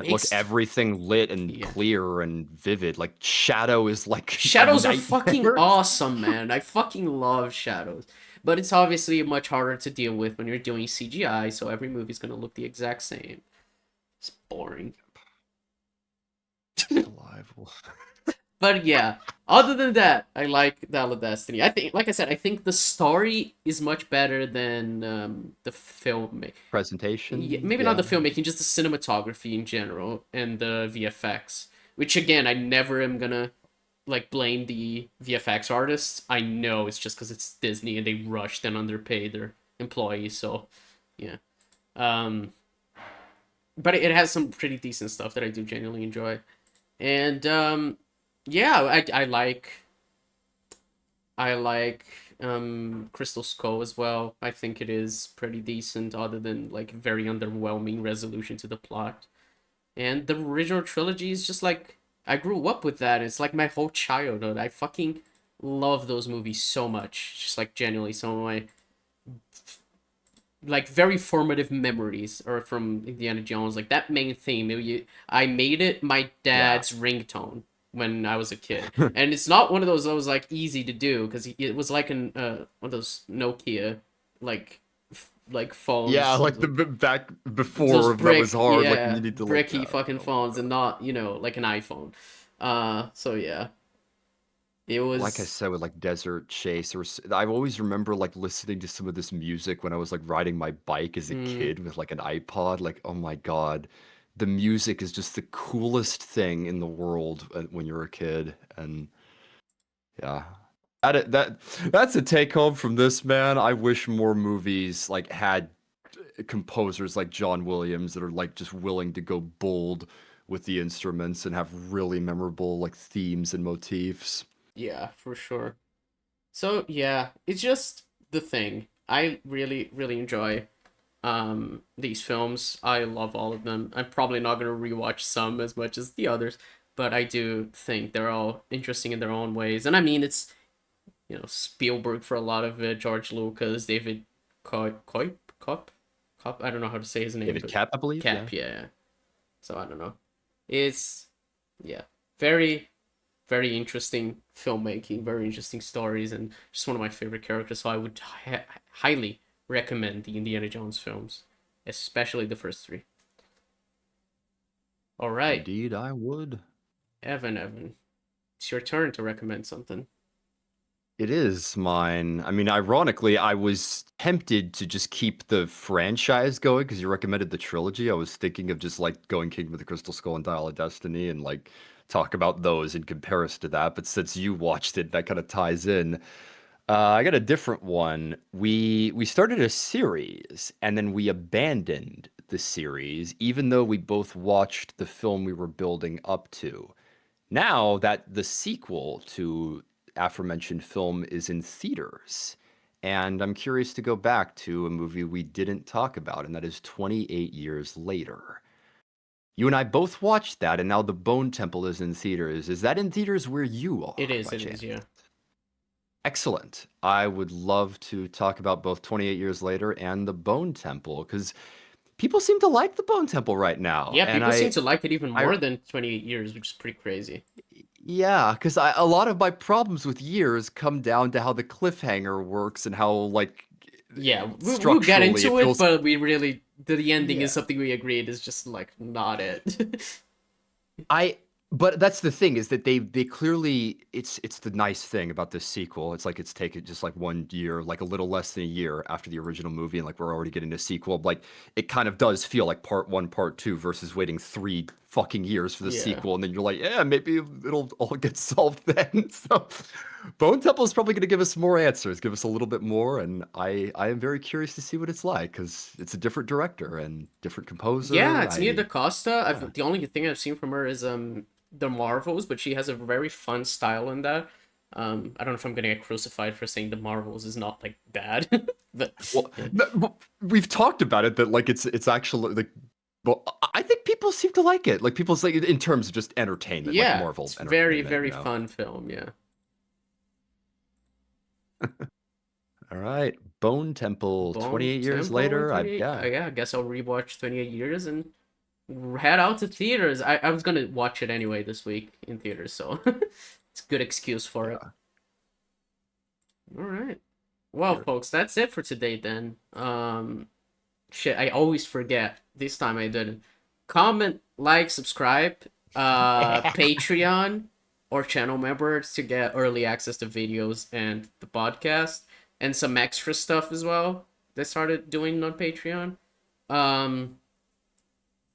look, Makes everything lit and yeah. clear and vivid. Like Shadow is like a Shadows are fucking nightmare. awesome, man. I fucking love shadows. But it's obviously much harder to deal with when you're doing CGI, so every movie's gonna look the exact same. It's boring. Still alive. But yeah, other than that, I like Dial of Destiny. I think, like I said, I think the story is much better than the film. Yeah, Presentation, maybe not the yeah. filmmaking, just the cinematography in general and the VFX. Which again, I never am gonna like blame the VFX artists. I know it's just because it's Disney and they rushed and underpaid their employees. So yeah, um, but it has some pretty decent stuff that I do genuinely enjoy. And yeah, I like Crystal Skull as well. I think it is pretty decent, other than like very underwhelming resolution to the plot. And the original trilogy is just like I grew up with that. It's like my whole childhood. I fucking love those movies so much. Just like genuinely some of my like very formative memories are from Indiana Jones. Like that main theme, I made it my Yeah. dad's ringtone when I was a kid, and it's not one of those that was like easy to do because it was like one of those Nokia like like Yeah, phones, like back those before that was brick, hard. Like you yeah, need to like, bricky fucking oh my phones, and God. not like an iPhone. So yeah, it Like I was. said, with like Desert Chase, I always remember like listening to some of this music when I was like riding my bike as a Mm, kid with like an iPod. Like, oh my God, the music is just the coolest thing in the world when you're a kid. And yeah, that's a take home from this, man. I wish more movies like had composers like John Williams that are like just willing to go bold with the instruments and have really memorable like themes and motifs. yeah, for sure. So yeah, it's just the thing. I really, really enjoy these films. I love all of them. I'm probably not gonna rewatch some as much as the others, but I do think they're all interesting in their own ways. And I mean, it's Spielberg for a lot of it, George Lucas, David Kopp. I don't know how to say his name, David but Cap, I believe. Yeah. Cap, yeah. So I don't know. It's yeah, very very interesting filmmaking, very interesting stories, and just one of my favorite characters. So I would highly recommend the Indiana Jones films, especially the first three. All right, Indeed, I would. Evan, it's your turn to recommend something. It is mine. I mean, ironically, I was tempted to just keep the franchise going because you recommended the trilogy. I was thinking of just like going Kingdom of the Crystal Skull and Dial of Destiny and like talk about those in comparison to that. But since you watched it, that kind of ties in. I got a different one. We started a series and then we abandoned the series, even though we both watched the film we were building up to. Now that the sequel to aforementioned film is in theaters, and I'm curious to go back to a movie we didn't talk about, and that is 28 Years Later. You and I both watched that, and now The Bone Temple is in theaters. Is that in theaters where you It are, is, by it is, chance? yeah. Excellent. I would love to talk about both 28 Years Later and The Bone Temple, because people seem to like The Bone Temple right now, Yeah, and people seem to like it even I more than 28 years, which is pretty crazy. Yeah, because a lot of my problems with years come down to how the cliffhanger works and how like Yeah, we'll get structurally it into it, feels. but we really the ending is Yeah. something we agreed is just like not it. I but that's the thing is that they clearly it's the nice thing about this sequel. It's like it's taken just like 1 year, like a little less than a year after the original movie, and like we're already getting a sequel. Like it kind of does feel like part one, part two, versus waiting 3 fucking years for the Yeah. sequel, and then you're like, yeah, maybe it'll all get solved then. So Bone Temple is probably going to give us more answers, give us a little bit more, and I am very curious to see what it's like because it's a different director and different Yeah, composer. it's Nia DaCosta. Yeah. The only thing I've seen from her is the Marvels, but she has a very fun style in that. I don't know if I'm gonna get crucified for saying the Marvels is not like bad, but Well, yeah. we've talked about it that like it's actually like well, I think people seem to like it. Like people say in terms of just entertainment, like Yeah, Marvel it's very, entertainment, very fun film, yeah. All right, Bone Temple, Bone 28 years Temple in later. 28. Yeah. Yeah, I guess I'll rewatch 28 years and head out to theaters. I was gonna watch it anyway this week in theaters, so it's a good excuse for it. Yeah. All right. Well, Sure. folks, that's it for today then. Shit, I always forget. This time I didn't. Comment, like, subscribe, Patreon or channel members to get early access to videos and the podcast and some extra stuff as well. They started doing on Patreon. Um,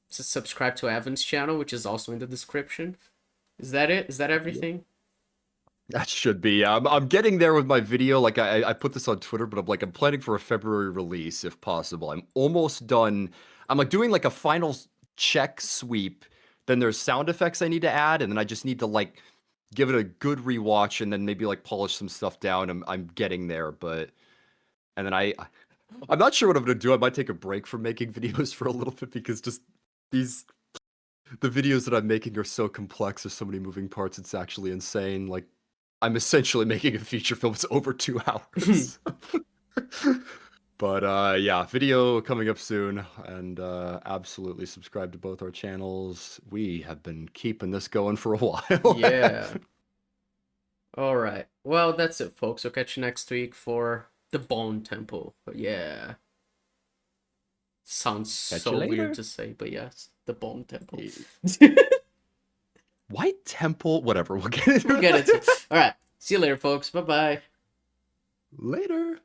so subscribe to Evan's channel, which is also in the description. Is that it? Is that everything? That should be. I'm getting there with my video. Like I put this on Twitter, but I'm planning for a February release if possible. I'm almost done. I'm like doing like a final check sweep. Then there's sound effects I need to add, and then I just need to like give it a good rewatch, and then maybe like polish some stuff down. I'm getting there, but and then I'm not sure what I'm gonna do. I might take a break from making videos for a little bit because just these the videos that I'm making are so complex. There's so many moving parts. It's actually insane. Like I'm essentially making a feature film. It's over 2 hours. But yeah, video coming up soon, and absolutely subscribe to both our channels. We have been keeping this going for a while. Yeah. All right. Well, that's it, folks. We'll catch you next week for the Bone Temple. But yeah. Sounds Catch you so weird later. to say, but yes, the Bone Temple. White Temple, whatever. We'll get into We'll get it it. All right. See you later, folks. Bye bye. later.